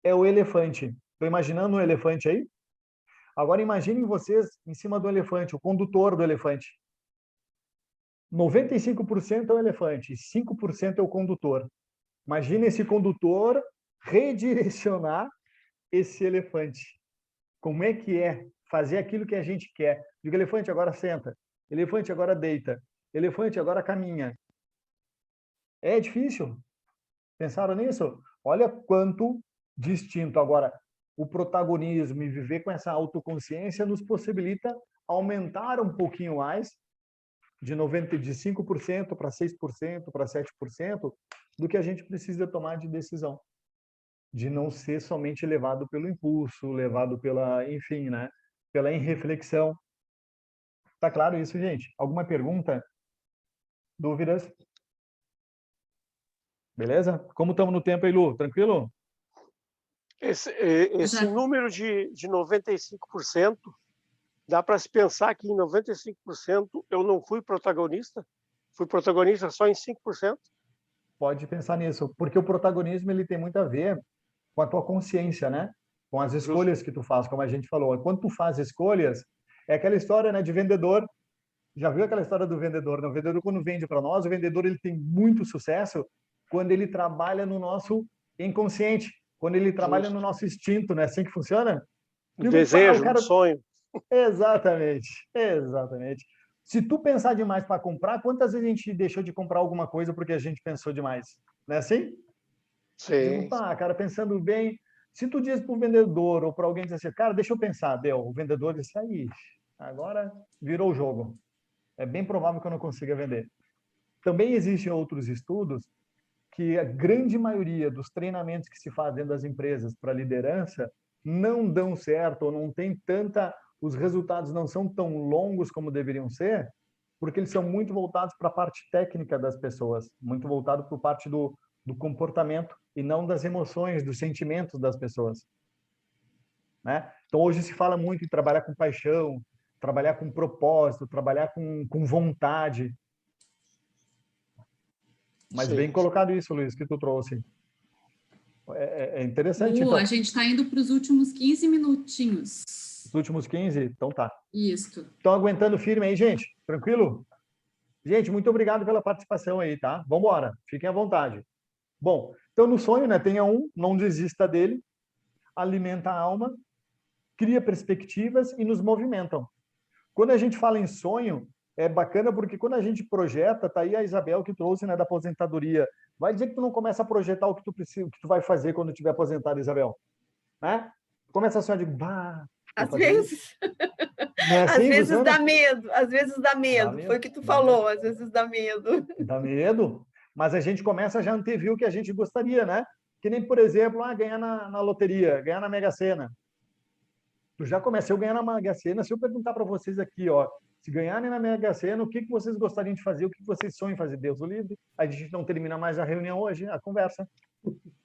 B: é o elefante. Estou imaginando um elefante aí? Agora imaginem vocês em cima do elefante, o condutor do elefante. 95% é o elefante, 5% é o condutor. Imagine esse condutor redirecionar esse elefante. Como é que é fazer aquilo que a gente quer? Digo, elefante, agora senta. Elefante, agora deita. Elefante, agora caminha. É difícil. Pensaram nisso? Olha quanto distinto. Agora, o protagonismo e viver com essa autoconsciência nos possibilita aumentar um pouquinho mais, de 5% para 6%, para 7%, do que a gente precisa tomar de decisão. De não ser somente levado pelo impulso, levado pela, enfim, né? Pela irreflexão. Tá claro isso, gente? Alguma pergunta? Dúvidas? Beleza? Como estamos no tempo aí, Lu? Tranquilo?
I: Esse número de 95%, dá para se pensar que em 95% eu não fui protagonista? Fui protagonista só em 5%?
B: Pode pensar nisso, porque o protagonismo ele tem muito a ver com a tua consciência, né? Com as escolhas que tu faz, como a gente falou. Quando tu faz escolhas, é aquela história, né, de vendedor. Já viu aquela história do vendedor? Né? O vendedor, quando vende para nós, o vendedor ele tem muito sucesso quando ele trabalha no nosso inconsciente, quando ele trabalha no nosso instinto, não é assim que funciona?
I: O desejo, o sonho.
B: Exatamente, exatamente. Se tu pensar demais para comprar, quantas vezes a gente deixou de comprar alguma coisa porque a gente pensou demais? Não é assim?
I: Sim.
B: Digo, cara, pensando bem, se tu diz para o vendedor ou para alguém dizer assim, cara, deixa eu pensar, deu. O vendedor disse, aí, agora virou o jogo. É bem provável que eu não consiga vender. Também existem outros estudos que a grande maioria dos treinamentos que se fazem das empresas para liderança não dão certo ou não tem tanta, os resultados não são tão longos como deveriam ser, porque eles são muito voltados para a parte técnica das pessoas, muito voltado para a parte do comportamento e não das emoções, dos sentimentos das pessoas. Né? Então, hoje se fala muito em trabalhar com paixão, trabalhar com propósito, trabalhar com vontade. Mas
I: Sim.
B: bem colocado isso, Luiz, que tu trouxe. É interessante. Então,
A: a gente está indo para os últimos 15 minutinhos.
B: Os últimos 15? Então tá.
A: Isso.
B: Estão aguentando firme aí, gente? Tranquilo? Gente, muito obrigado pela participação aí, tá? Vamos embora. Fiquem à vontade. Bom, então no sonho, né? Tenha não desista dele, alimenta a alma, cria perspectivas e nos movimentam. Quando a gente fala em sonho, é bacana porque quando a gente projeta, tá aí a Isabel que trouxe, né, da aposentadoria. Vai dizer que tu não começa a projetar o que tu precisa, o que tu vai fazer quando estiver aposentado, Isabel, né? Começa a sonhar de,
H: às vezes.
B: É assim,
H: às vezes
B: Luciana?
H: dá medo, às vezes dá medo. Foi o que tu falou, às vezes dá medo.
B: Dá medo, mas a gente começa a já antever o que a gente gostaria, né? Que nem, por exemplo, ganhar na loteria, ganhar na Mega Sena. Tu já começou a ganhar na Mega Sena. Se eu perguntar para vocês aqui, ó, se ganharem na Mega Sena, o que vocês gostariam de fazer? O que vocês sonham em fazer? Deus o livre. A gente não termina mais a reunião hoje, a conversa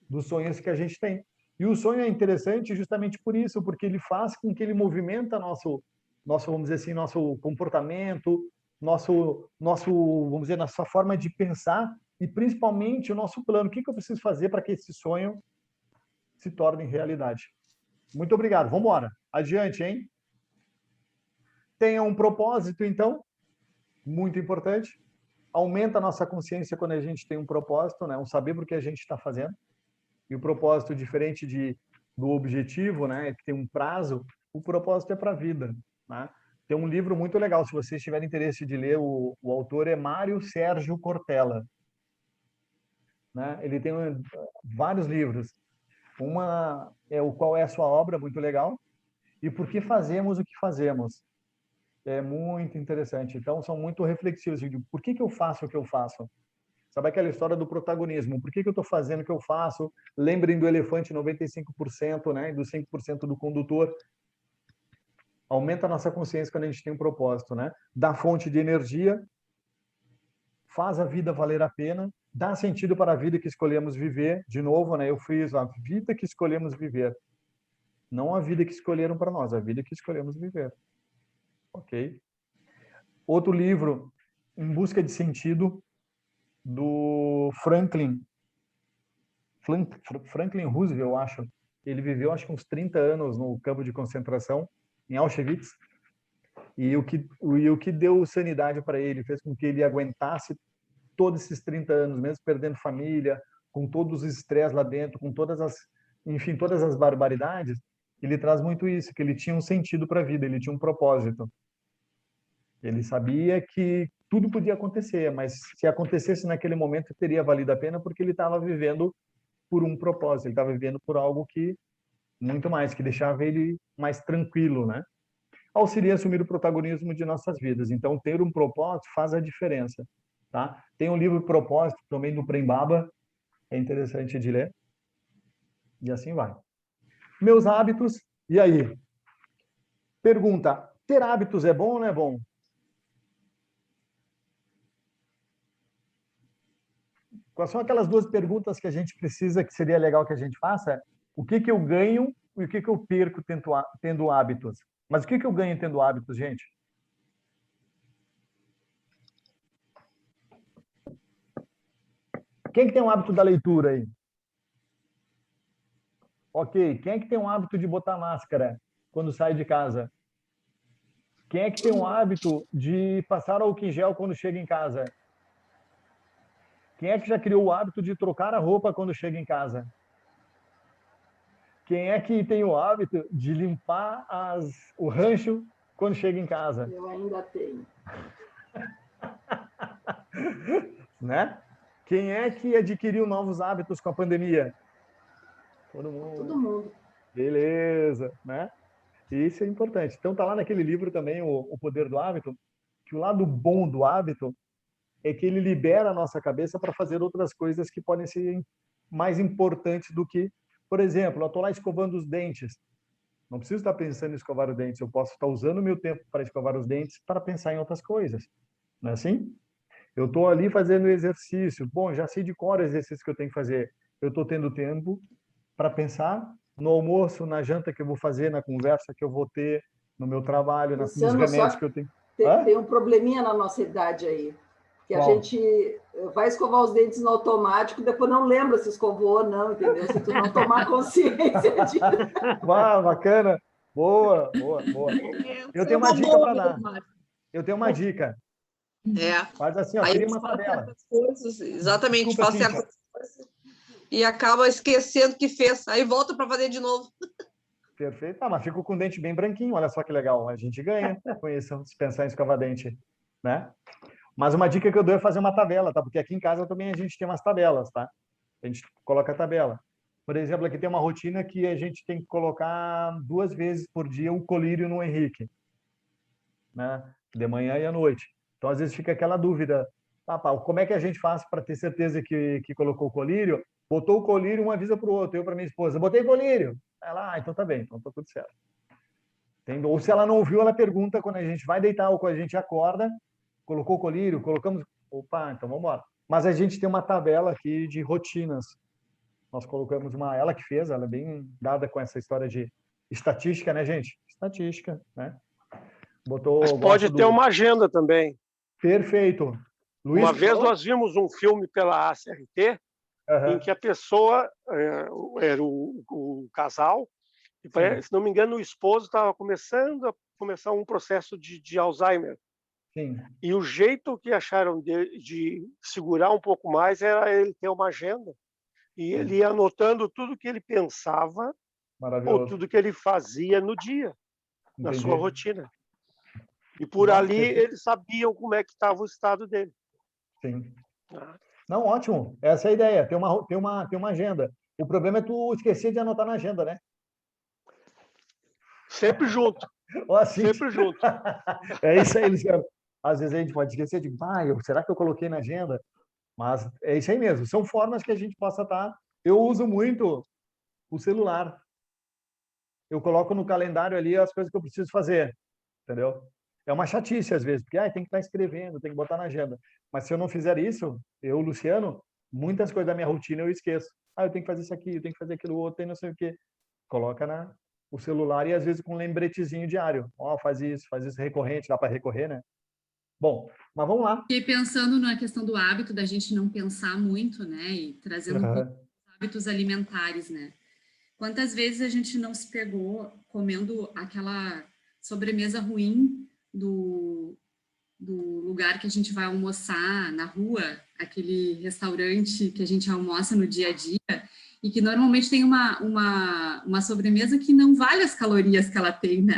B: dos sonhos que a gente tem. E o sonho é interessante justamente por isso, porque ele faz com que ele movimenta nosso, vamos dizer assim, nosso comportamento, nosso, vamos dizer, nossa forma de pensar e principalmente o nosso plano. O que eu preciso fazer para que esse sonho se torne realidade? Muito obrigado. Vamos embora. Adiante, hein? Tenha um propósito, então, muito importante. Aumenta a nossa consciência quando a gente tem um propósito, né? Um saber por que a gente está fazendo. E o propósito, diferente do objetivo, né? Que tem um prazo, o propósito é para a vida, né? Tem um livro muito legal, se vocês tiverem interesse de ler, o autor é Mário Sérgio Cortella. Né? Ele tem vários livros. Uma é o Qual é a Sua Obra, muito legal, e Por que Fazemos o que Fazemos. É muito interessante. Então, são muito reflexivos. Por que eu faço o que eu faço? Sabe aquela história do protagonismo? Por que eu estou fazendo o que eu faço? Lembrem do elefante 95%, né? E do 5% do condutor. Aumenta a nossa consciência quando a gente tem um propósito, né? Dá fonte de energia, faz a vida valer a pena, dá sentido para a vida que escolhemos viver. De novo, né? Eu fiz a vida que escolhemos viver. Não a vida que escolheram para nós, a vida que escolhemos viver. Ok? Outro livro, Em Busca de Sentido, do Franklin Roosevelt, eu acho. Ele viveu, acho que uns 30 anos no campo de concentração, em Auschwitz. E o que deu sanidade para ele, fez com que ele aguentasse todos esses 30 anos, mesmo perdendo família, com todos os estresses lá dentro, com todas as barbaridades, ele traz muito isso, que ele tinha um sentido para a vida, ele tinha um propósito. Ele sabia que tudo podia acontecer, mas se acontecesse naquele momento, teria valido a pena, porque ele estava vivendo por um propósito, ele estava vivendo por algo que, muito mais, que deixava ele mais tranquilo, né? Auxilia a assumir o protagonismo de nossas vidas. Então, ter um propósito faz a diferença, tá? Tem um livro Propósito, também do Prembaba, é interessante de ler. E assim vai. Meus hábitos, e aí? Pergunta, ter hábitos é bom ou não é bom? Quais são aquelas duas perguntas que a gente precisa, que seria legal que a gente faça? O que eu ganho e o que eu perco tendo hábitos? Mas o que eu ganho tendo hábitos, gente? Quem que tem um hábito da leitura aí? Ok. Quem é que tem um hábito de botar máscara quando sai de casa? Quem é que tem um hábito de passar álcool em gel quando chega em casa? Quem é que já criou o hábito de trocar a roupa quando chega em casa? Quem é que tem o hábito de limpar o rancho quando chega em casa?
C: Eu ainda tenho.
B: Né? Quem é que adquiriu novos hábitos com a pandemia? Todo mundo.
C: Todo mundo.
B: Beleza, né? Isso é importante. Então, tá lá naquele livro também, o Poder do Hábito, que o lado bom do hábito é que ele libera a nossa cabeça para fazer outras coisas que podem ser mais importantes do que, por exemplo, eu estou lá escovando os dentes. Não preciso estar pensando em escovar os dentes, eu posso estar usando o meu tempo para escovar os dentes para pensar em outras coisas. Não é assim? Eu estou ali fazendo exercício. Bom, já sei de cor o exercício que eu tenho que fazer. Eu estou tendo tempo para pensar no almoço, na janta que eu vou fazer, na conversa que eu vou ter, no meu trabalho, nos remédios que eu tenho.
C: Tem um probleminha na nossa idade aí. Que a gente vai escovar os dentes no automático, depois não lembra se escovou ou não, entendeu? Se tu não tomar consciência disso.
B: Bacana. Boa. Eu tenho uma dica para dar. Eu tenho uma dica. Faz assim, cria uma tabela.
J: Coisas, exatamente, faz certas coisas e acaba esquecendo que fez. Aí volta para fazer de novo.
B: Perfeito. Mas fico com o dente bem branquinho, olha só que legal. A gente ganha com isso, se pensar em escovar dente, né? Mas uma dica que eu dou é fazer uma tabela, tá? Porque aqui em casa também a gente tem umas tabelas, tá? A gente coloca a tabela. Por exemplo, aqui tem uma rotina que a gente tem que colocar 2 vezes por dia o colírio no Henrique, né? De manhã e à noite. Então, às vezes fica aquela dúvida, como é que a gente faz para ter certeza que colocou o colírio? Botou o colírio, um avisa para o outro. Eu para minha esposa, botei colírio. Ela, então tá bem, então tá tudo certo. Entendeu? Ou se ela não ouviu, ela pergunta quando a gente vai deitar ou quando a gente acorda, colocou o colírio, colocamos... Opa, então vamos embora. Mas a gente tem uma tabela aqui de rotinas. Nós colocamos ela que fez, ela é bem dada com essa história de estatística, né, gente? Estatística, né?
I: Mas pode ter uma agenda também.
B: Perfeito. Luiz,
I: uma vez nós vimos um filme pela ACRT, em que a pessoa era o casal, e, se não me engano, o esposo estava começando um processo de Alzheimer.
B: Sim.
I: E o jeito que acharam de segurar um pouco mais era ele ter uma agenda. E ele ia anotando tudo que ele pensava ou tudo que ele fazia no dia, na sua rotina. E por ali eles sabiam como é que estava o estado dele.
B: Sim. Não, ótimo. Essa é a ideia. Tem uma agenda. O problema é tu esquecer de anotar na agenda, né?
I: Sempre junto. Sempre junto.
B: É isso aí, Luciano. Às vezes a gente pode esquecer de, será que eu coloquei na agenda? Mas é isso aí mesmo. São formas que a gente possa estar... Eu uso muito o celular. Eu coloco no calendário ali as coisas que eu preciso fazer. Entendeu? É uma chatice às vezes, porque tem que estar escrevendo, tem que botar na agenda. Mas se eu não fizer isso, eu, Luciano, muitas coisas da minha rotina eu esqueço. Eu tenho que fazer isso aqui, eu tenho que fazer aquilo outro, tem não sei o quê. Coloca o celular e às vezes com um lembretezinho diário. Faz isso recorrente, dá para recorrer, né? Bom, mas vamos lá.
A: Fiquei pensando na questão do hábito da gente não pensar muito, né? E trazendo um pouco os hábitos alimentares, né? Quantas vezes a gente não se pegou comendo aquela sobremesa ruim do lugar que a gente vai almoçar na rua, aquele restaurante que a gente almoça no dia a dia, e que normalmente tem uma sobremesa que não vale as calorias que ela tem, né?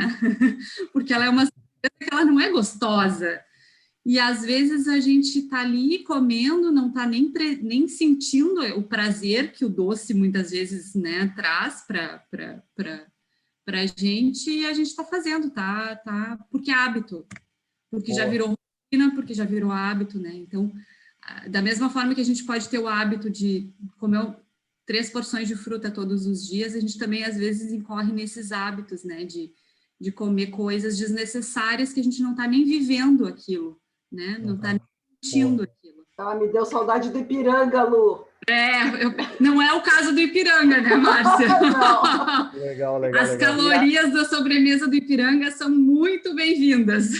A: Porque ela é uma sobremesa que ela não é gostosa. E às vezes a gente está ali comendo, não está nem sentindo o prazer que o doce muitas vezes, né, traz para a gente, e a gente está fazendo, tá, porque é hábito, porque já virou rotina, porque já virou hábito, né? Então, da mesma forma que a gente pode ter o hábito de comer 3 porções de fruta todos os dias, a gente também às vezes incorre nesses hábitos, né, de comer coisas desnecessárias que a gente não está nem vivendo aquilo, né? Não está nem sentindo aquilo.
C: Ah, me deu saudade do Ipiranga, Lu.
A: Não é o caso do Ipiranga, né, Márcia?
C: Não.
B: Legal.
A: As calorias da sobremesa do Ipiranga são muito bem-vindas.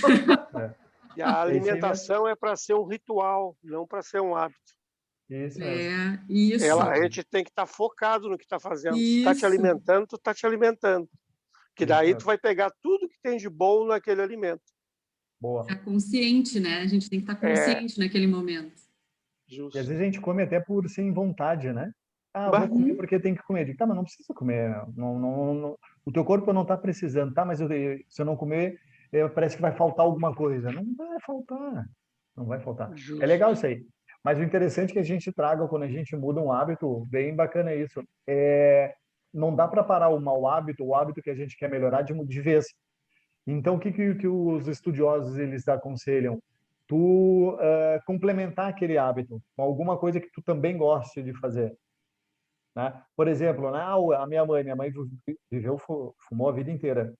I: E a alimentação é para ser um ritual, não para ser um hábito.
B: Isso mesmo.
A: Isso.
I: A gente tem que estar focado no que está fazendo.
A: Isso.
I: Se está te alimentando, tu está te alimentando. Que daí tu vai pegar tudo que tem de bom naquele alimento.
B: Boa.
A: É consciente, né? A gente tem que estar consciente naquele momento.
I: Justo.
B: E às vezes a gente come até por sem vontade, né? Eu vou comer porque tem que comer. Digo, tá, mas não precisa comer. Não, o teu corpo não está precisando, tá? Mas se eu não comer, parece que vai faltar alguma coisa. Não vai faltar. Não vai faltar.
I: Justo.
B: É legal isso aí. Mas o interessante é que a gente traga, quando a gente muda um hábito, bem bacana isso. Não dá para parar o mau hábito, o hábito que a gente quer melhorar de vez. Então, o que os estudiosos eles aconselham? Tu complementar aquele hábito com alguma coisa que tu também goste de fazer. Né? Por exemplo, né? A minha mãe fumou a vida inteira.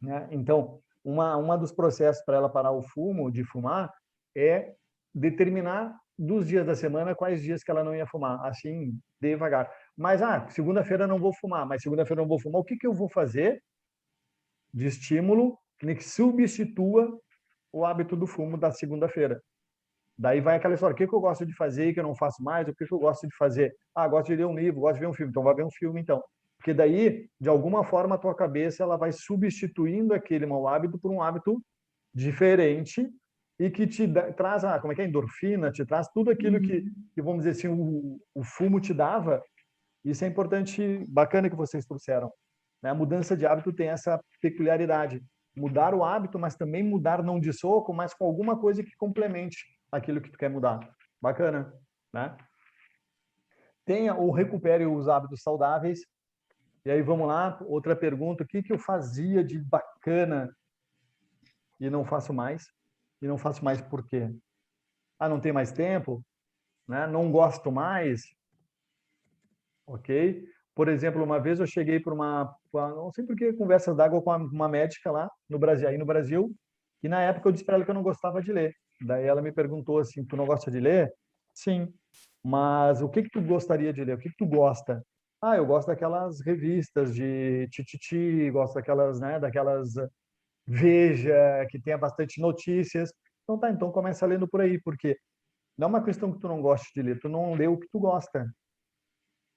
B: Né? Então, uma dos processos para ela parar o fumo, de fumar, é determinar dos dias da semana quais dias que ela não ia fumar, assim, devagar. Mas, segunda-feira não vou fumar, o que eu vou fazer de estímulo que substitua o hábito do fumo da segunda-feira? Daí vai aquela história, o que eu gosto de fazer e que eu não faço mais, o que eu gosto de fazer? Gosto de ler um livro, gosto de ver um filme, então vai ver um filme, então. Porque daí, de alguma forma, a tua cabeça ela vai substituindo aquele mau hábito por um hábito diferente e que te traz, como é que é, endorfina, te traz tudo aquilo que vamos dizer assim, o fumo te dava. Isso é importante, bacana que vocês trouxeram. Né? A mudança de hábito tem essa peculiaridade. Mudar o hábito, mas também mudar não de soco, mas com alguma coisa que complemente aquilo que tu quer mudar. Bacana, né? Tenha ou recupere os hábitos saudáveis. E aí, vamos lá, outra pergunta. O que eu fazia de bacana e não faço mais? E não faço mais por quê? Não tem mais tempo? Né? Não gosto mais? Ok? Por exemplo, uma vez eu cheguei para não sei por que, conversas d'água com uma médica lá no Brasil, e na época eu disse para ela que eu não gostava de ler. Daí ela me perguntou assim, tu não gosta de ler? Sim. Mas o que tu gostaria de ler? O que tu gosta? Eu gosto daquelas revistas de tititi, gosto daquelas, né, Veja, que tenha bastante notícias. Então começa lendo por aí, porque não é uma questão que tu não goste de ler, tu não lê o que tu gosta.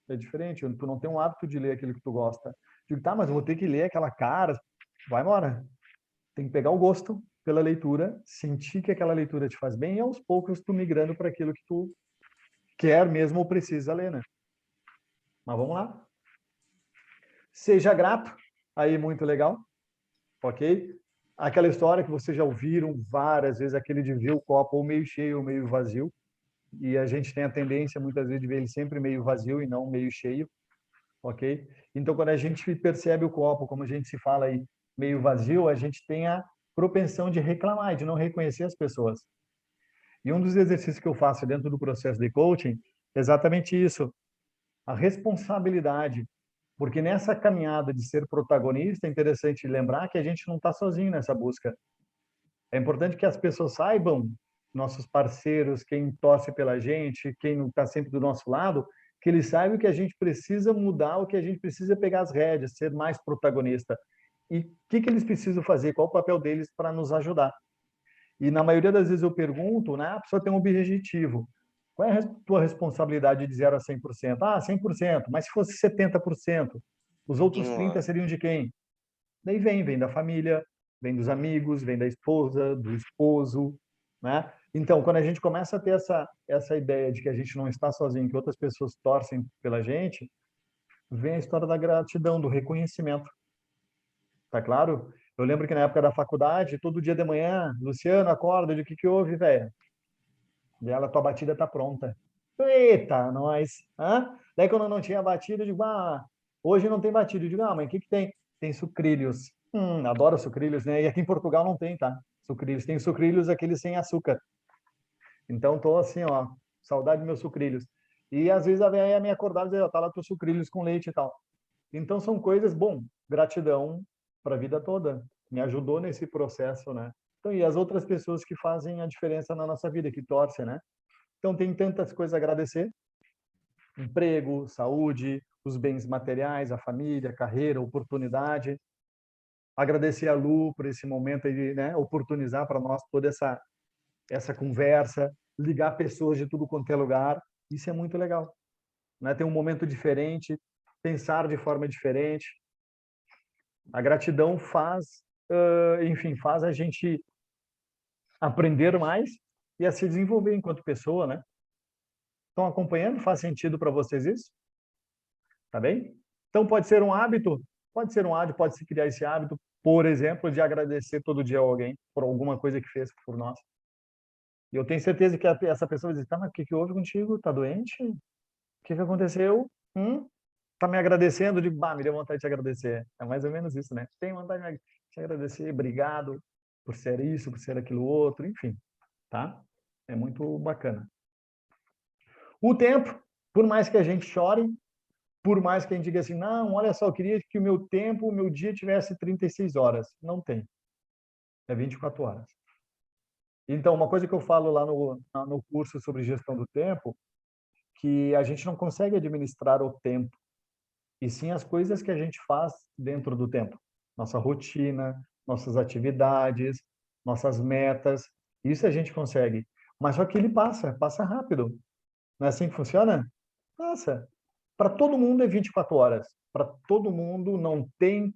B: É diferente, tu não tem um hábito de ler aquilo que tu gosta. Digo, mas eu vou ter que ler aquela cara. Vai embora. Tem que pegar o gosto pela leitura, sentir que aquela leitura te faz bem e aos poucos tu migrando para aquilo que tu quer mesmo ou precisa ler, né? Mas vamos lá. Seja grato. Aí, muito legal. Ok? Aquela história que vocês já ouviram várias vezes, aquele de ver o copo ou meio cheio ou meio vazio. E a gente tem a tendência, muitas vezes, de ver ele sempre meio vazio e não meio cheio. Ok? Então, quando a gente percebe o copo, como a gente se fala aí, meio vazio, a gente tem a propensão de reclamar, de não reconhecer as pessoas. E um dos exercícios que eu faço dentro do processo de coaching é exatamente isso. A responsabilidade. Porque nessa caminhada de ser protagonista, é interessante lembrar que a gente não está sozinho nessa busca. É importante que as pessoas saibam, nossos parceiros, quem torce pela gente, quem está sempre do nosso lado, que eles saibam que a gente precisa mudar, o que a gente precisa pegar as rédeas, ser mais protagonista. E o que eles precisam fazer? Qual o papel deles para nos ajudar? E na maioria das vezes eu pergunto, né? A pessoa tem um objetivo. Qual é a tua responsabilidade de 0 a 100%? 100%, mas se fosse 70%, os outros 30% seriam de quem? Daí vem da família, vem dos amigos, vem da esposa, do esposo, né? Então, quando a gente começa a ter essa ideia de que a gente não está sozinho, que outras pessoas torcem pela gente, vem a história da gratidão, do reconhecimento. Tá claro? Eu lembro que na época da faculdade, todo dia de manhã, Luciano, acorda, de que houve, velho? Dela, tua batida tá pronta. Eita, nós. Daí quando não tinha batida, eu digo, hoje não tem batida. Eu digo, mas o que tem? Tem sucrilhos. Adoro sucrilhos, né? E aqui em Portugal não tem, tá? Sucrilhos. Tem sucrilhos, aqueles sem açúcar. Então, tô assim, ó, saudade dos meus sucrilhos. E às vezes a velha me acordava e dizia, tá lá teus sucrilhos com leite e tal. Então, são coisas, gratidão para a vida toda. Me ajudou nesse processo, né? Então, e as outras pessoas que fazem a diferença na nossa vida, que torcem, né? Então, tem tantas coisas a agradecer. Emprego, saúde, os bens materiais, a família, a carreira, a oportunidade. Agradecer a Lu por esse momento aí, né? Oportunizar para nós toda essa conversa, ligar pessoas de tudo quanto é lugar. Isso é muito legal, né? Ter um momento diferente, pensar de forma diferente. A gratidão faz, enfim, faz a gente aprender mais e a se desenvolver enquanto pessoa, né? Estão acompanhando? Faz sentido para vocês isso? Tá bem? Então, pode ser um hábito, pode se criar esse hábito, por exemplo, de agradecer todo dia a alguém por alguma coisa que fez por nós. E eu tenho certeza que essa pessoa vai dizer, tá, mas o que houve contigo? Tá doente? O que aconteceu? Tá me agradecendo? De, me deu vontade de te agradecer. É mais ou menos isso, né? Tenho vontade de te agradecer, obrigado por ser isso, por ser aquilo outro, enfim, tá? É muito bacana. O tempo, por mais que a gente chore, por mais que a gente diga assim, não, olha só, eu queria que o meu dia tivesse 36 horas. Não tem. É 24 horas. Então, uma coisa que eu falo lá no curso sobre gestão do tempo, que a gente não consegue administrar o tempo, e sim as coisas que a gente faz dentro do tempo. Nossa rotina, nossas atividades, nossas metas, isso a gente consegue. Mas só que ele passa rápido. Não é assim que funciona? Passa. Para todo mundo é 24 horas. Para todo mundo não tem...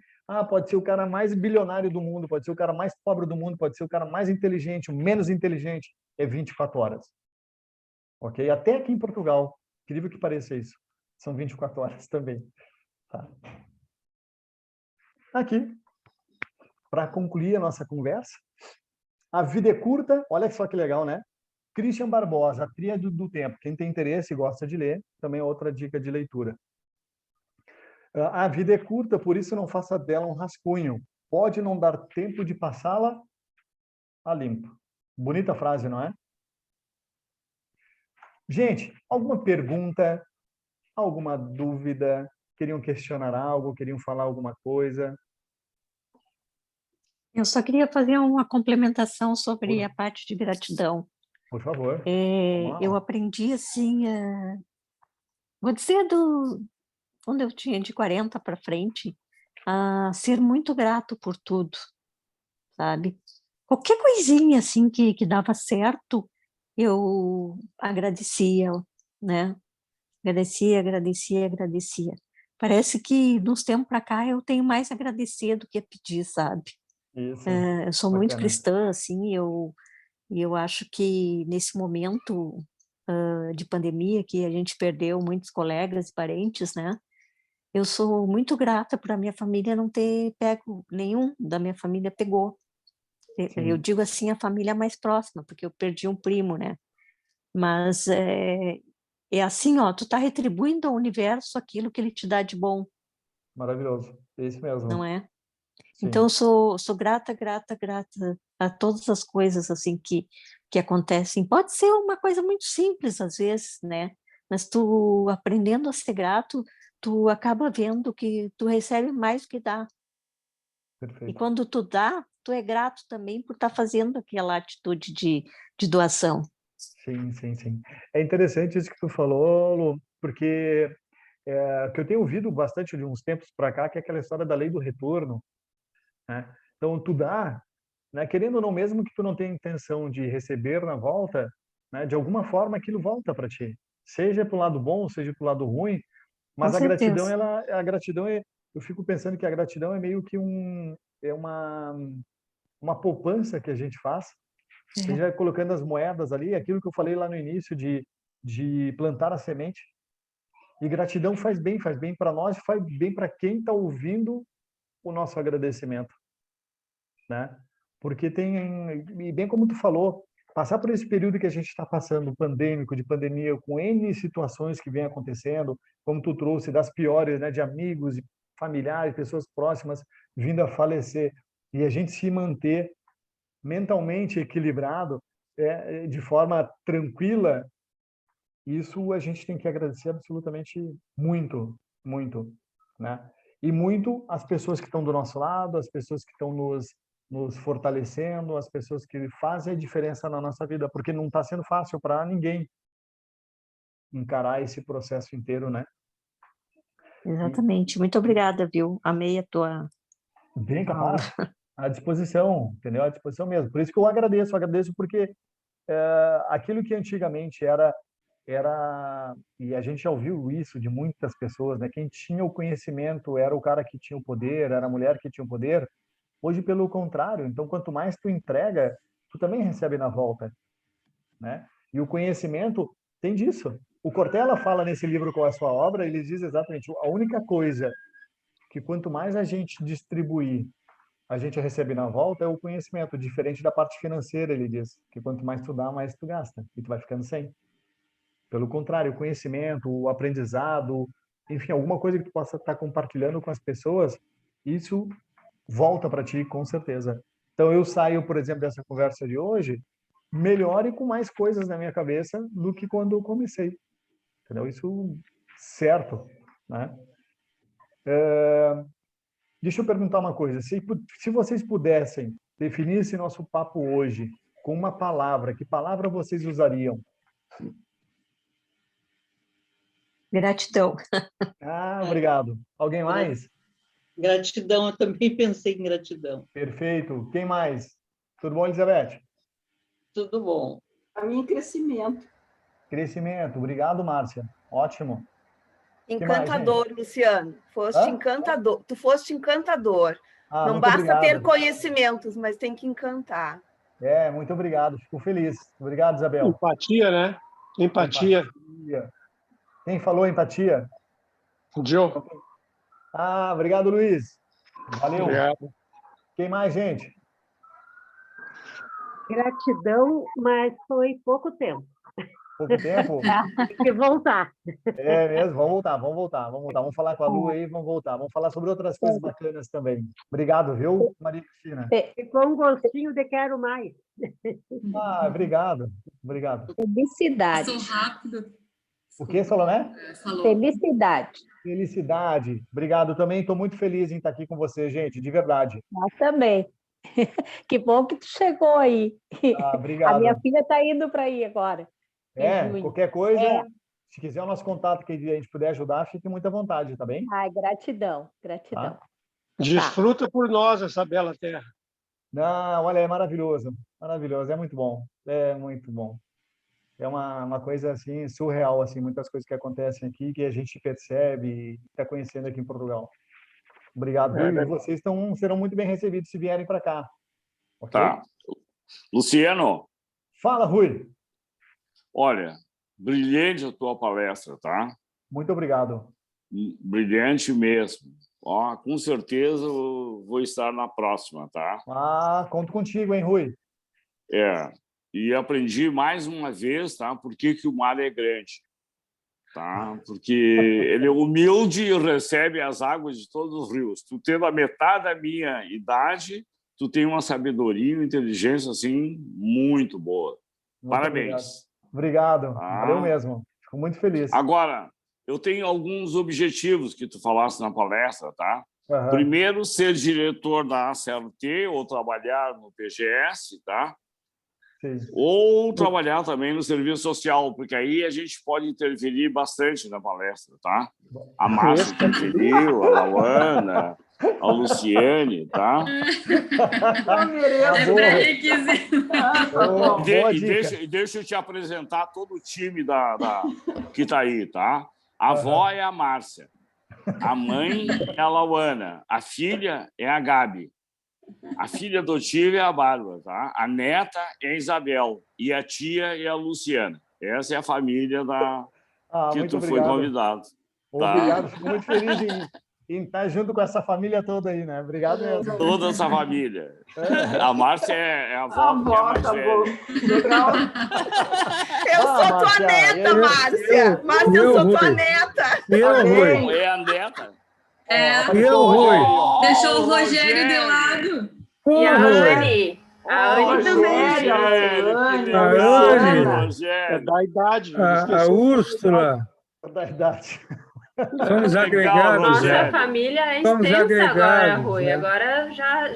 B: pode ser o cara mais bilionário do mundo, pode ser o cara mais pobre do mundo, pode ser o cara mais inteligente, o menos inteligente. É 24 horas. Ok? Até aqui em Portugal. Incrível que pareça isso. São 24 horas também. Tá. Aqui, para concluir a nossa conversa, a vida é curta, olha só que legal, né? Christian Barbosa, A Tríade do Tempo. Quem tem interesse e gosta de ler, também é outra dica de leitura. A vida é curta, por isso não faça dela um rascunho. Pode não dar tempo de passá-la a limpo. Bonita frase, não é? Gente, alguma pergunta? Alguma dúvida? Queriam questionar algo? Queriam falar alguma coisa?
D: Eu só queria fazer uma complementação sobre a parte de gratidão.
B: Por favor.
D: Eu aprendi assim, vou dizer quando eu tinha de 40 para frente, a ser muito grato por tudo, sabe? Qualquer coisinha assim que dava certo, eu agradecia, né? Agradecia. Parece que, nos tempos para cá, eu tenho mais a agradecer do que a pedir, sabe?
B: Isso,
D: eu sou muito cristã, assim, eu acho que nesse momento de pandemia, que a gente perdeu muitos colegas e parentes, né? Eu sou muito grata por a minha família não ter pego, nenhum da minha família pegou. Eu digo assim, a família mais próxima, porque eu perdi um primo, né? Mas é assim, ó, tu tá retribuindo ao universo aquilo que ele te dá de bom.
B: Maravilhoso, é isso mesmo.
D: Não é?
B: Sim.
D: Então, eu sou grata a todas as coisas assim que acontecem. Pode ser uma coisa muito simples, às vezes, né? Mas tu, aprendendo a ser grato, tu acaba vendo que tu recebe mais do que dá.
B: Perfeito.
D: E quando tu dá, tu é grato também por estar fazendo aquela atitude de doação.
B: Sim. É interessante isso que tu falou, Lu, porque que eu tenho ouvido bastante de uns tempos para cá, que é aquela história da lei do retorno, né? Então, tu dá, né, querendo ou não, mesmo que tu não tenha intenção de receber na volta, né, de alguma forma aquilo volta para ti. Seja para o lado bom, seja para o lado ruim, mas a gratidão, eu fico pensando que a gratidão é meio que uma poupança que a gente faz. A gente vai colocando as moedas ali, aquilo que eu falei lá no início de plantar a semente. E gratidão faz bem para nós e faz bem para quem está ouvindo o nosso agradecimento, né? Porque e bem como tu falou, passar por esse período que a gente está passando, pandêmico, de pandemia, com N situações que vem acontecendo, como tu trouxe, das piores, né, de amigos, familiares, pessoas próximas vindo a falecer, e a gente se manter mentalmente equilibrado, de forma tranquila, isso a gente tem que agradecer absolutamente muito, né? E muito as pessoas que estão do nosso lado, as pessoas que estão nos fortalecendo, as pessoas que fazem a diferença na nossa vida, porque não está sendo fácil para ninguém, encarar esse processo inteiro, né?
D: Exatamente. Muito obrigada, viu? Amei a tua
B: Bem capaz. À disposição, entendeu? À disposição mesmo. Por isso que eu agradeço porque aquilo que antigamente era, e a gente já ouviu isso de muitas pessoas, né? Quem tinha o conhecimento era o cara que tinha o poder, era a mulher que tinha o poder. Hoje, pelo contrário, então, quanto mais tu entrega, tu também recebe na volta, né? E o conhecimento tem disso. O Cortella fala nesse livro Qual é a Sua Obra, ele diz exatamente, a única coisa que quanto mais a gente distribuir, a gente recebe na volta é o conhecimento, diferente da parte financeira, ele diz, que quanto mais tu dá, mais tu gasta, e tu vai ficando sem. Pelo contrário, o conhecimento, o aprendizado, enfim, alguma coisa que tu possa estar compartilhando com as pessoas, isso volta para ti, com certeza. Então, eu saio, por exemplo, dessa conversa de hoje, melhor e com mais coisas na minha cabeça do que quando eu comecei. Entendeu? Isso certo, né? Deixa eu perguntar uma coisa. Se vocês pudessem definir esse nosso papo hoje com uma palavra, que palavra vocês usariam?
D: Gratidão.
B: Ah, obrigado. Alguém mais?
K: Gratidão, eu também pensei em gratidão.
B: Perfeito. Quem mais? Tudo bom, Elizabeth?
K: Tudo bom.
C: Para mim, crescimento.
B: Crescimento. Obrigado, Márcia. Ótimo.
H: Encantador, mais, Luciano. Foste encantador. Tu foste encantador. Não basta
B: obrigado.
H: ter conhecimentos, mas tem que encantar.
B: Muito obrigado. Fico feliz. Obrigado, Isabel.
I: Empatia, né? Empatia.
B: Quem falou empatia?
I: O Joe.
B: Obrigado, Luiz. Valeu.
I: Obrigado.
B: Quem mais, gente?
G: Gratidão, mas foi pouco tempo.
B: Pouco tempo?
G: Tem que voltar.
B: É mesmo, vamos voltar. Vamos falar com a Lu aí, vamos voltar. Vamos falar sobre outras coisas bacanas também. Obrigado, viu, Maria Cristina?
G: Ficou um gostinho de quero mais.
B: Obrigado.
A: Felicidade. Passou rápido.
B: O que, Salomé?
G: Felicidade.
B: Felicidade. Obrigado também. Estou muito feliz em estar aqui com você, gente, de verdade.
G: Nós também. Que bom que tu chegou aí.
B: Obrigado.
G: A minha filha está indo para aí agora.
B: Qualquer coisa, se quiser o nosso contato que a gente puder ajudar, fique muito à vontade, tá bem?
G: Gratidão.
B: Tá?
I: Desfruta por nós essa bela terra.
B: Não, olha, é maravilhoso. Maravilhoso, é muito bom. É muito bom. É uma coisa assim surreal, assim, muitas coisas que acontecem aqui que a gente percebe e está conhecendo aqui em Portugal. Obrigado, Rui. E vocês serão muito bem recebidos se vierem para cá. Okay?
F: Tá. Luciano.
B: Fala, Rui.
F: Olha, brilhante a tua palestra, tá?
B: Muito obrigado.
F: Brilhante mesmo. Com certeza eu vou estar na próxima, tá?
B: Conto contigo, hein, Rui?
F: E aprendi mais uma vez, tá? Por que o mar é grande, tá? Porque ele é humilde e recebe as águas de todos os rios. Tu tendo a metade da minha idade, tu tem uma sabedoria e uma inteligência, assim, muito boa.
B: Muito
F: Parabéns.
B: Obrigado. Valeu mesmo. Fico muito feliz.
F: Agora, eu tenho alguns objetivos que tu falaste na palestra, tá?
B: Uhum.
F: Primeiro, ser diretor da ACLT ou trabalhar no PGS, tá?
B: Sim.
F: Ou trabalhar também no serviço social, porque aí a gente pode interferir bastante na palestra, tá? A Márcia interferiu, a Lauana, a Luciane, tá?
A: É pré-requisito.
F: Deixa eu te apresentar todo o time que está aí, tá? A avó é a Márcia, a mãe é a Lauana, a filha é a Gabi, a filha adotiva é a Bárbara, tá? A neta é a Isabel e a tia é a Luciana. Essa é a família que tu foi convidado. Tá?
B: Obrigado, fico muito feliz em estar junto com essa família toda aí, né? Obrigado mesmo.
F: Toda essa família. A Márcia é a avó, que é mais velha.
H: Eu sou tua neta, Márcia. Márcia, eu sou tua neta.
F: É a neta.
A: Deixou o Rogério de lado.
E: E a Anne. A Anne também.
I: A Anne. É da idade.
L: A Úrsula.
B: Da idade.
L: Somos agregados.
E: Nossa família é extensa agora, Rui. Agora já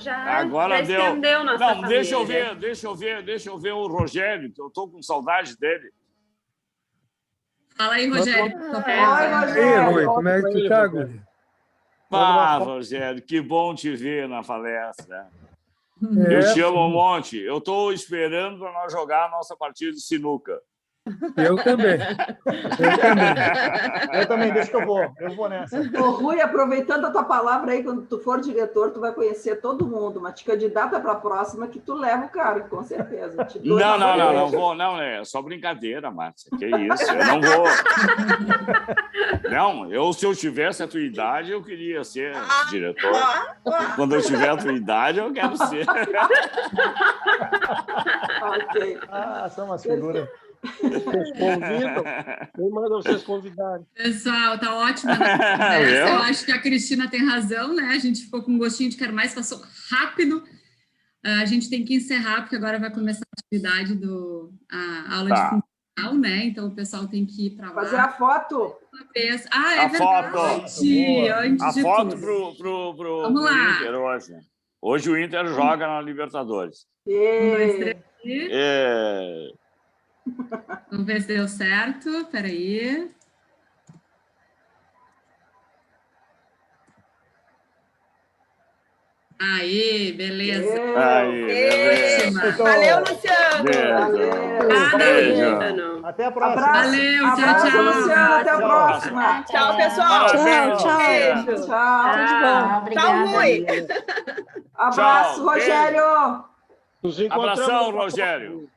E: estendeu nossa família.
F: Deixa eu ver o Rogério, que eu estou com saudade dele.
A: Fala aí, Rogério.
L: Oi, Rui, como é que tu tá, Guri?
F: Rogério, que bom te ver na palestra. Eu te amo um monte. Eu estou esperando para nós jogar a nossa partida de sinuca.
L: Eu também.
B: Eu também, deixa que eu vou nessa.
C: Ô, Rui, aproveitando a tua palavra aí, quando tu for diretor, tu vai conhecer todo mundo, mas te candidata para a próxima que tu leva o cargo, com certeza.
F: Não vou, não, é só brincadeira, Márcia, que isso, eu não vou. Não, se eu tivesse a tua idade, eu queria ser diretor. Quando eu tiver a tua idade, eu quero ser.
C: Ok.
B: São umas figuras.
I: Vocês convidam? Quem manda vocês convidarem?
A: Pessoal, tá ótima a conversa. Eu acho que a Cristina tem razão, né? A gente ficou com um gostinho de quero mais, passou rápido. A gente tem que encerrar, porque agora vai começar a atividade a aula de funcional, né? Então, o pessoal tem que ir para lá.
C: Fazer a foto.
A: É
F: a
A: verdade.
F: Foto.
A: Antes de
F: foto
A: tudo.
F: pro
A: Vamos lá.
F: Inter hoje. Hoje o Inter joga na Libertadores.
A: 1, 2, 3. Vamos ver se deu certo. Espera aí. Aí, beleza.
F: Beleza.
H: Valeu, Luciano.
F: Beijo.
B: Até a próxima.
A: Valeu, tchau.
C: Luciano, até a próxima.
H: Tchau, pessoal.
C: Beijo. Tchau.
H: Tchau, Rui.
C: Abraço, Rogério.
I: Nos encontramos.
F: Abração, Rogério.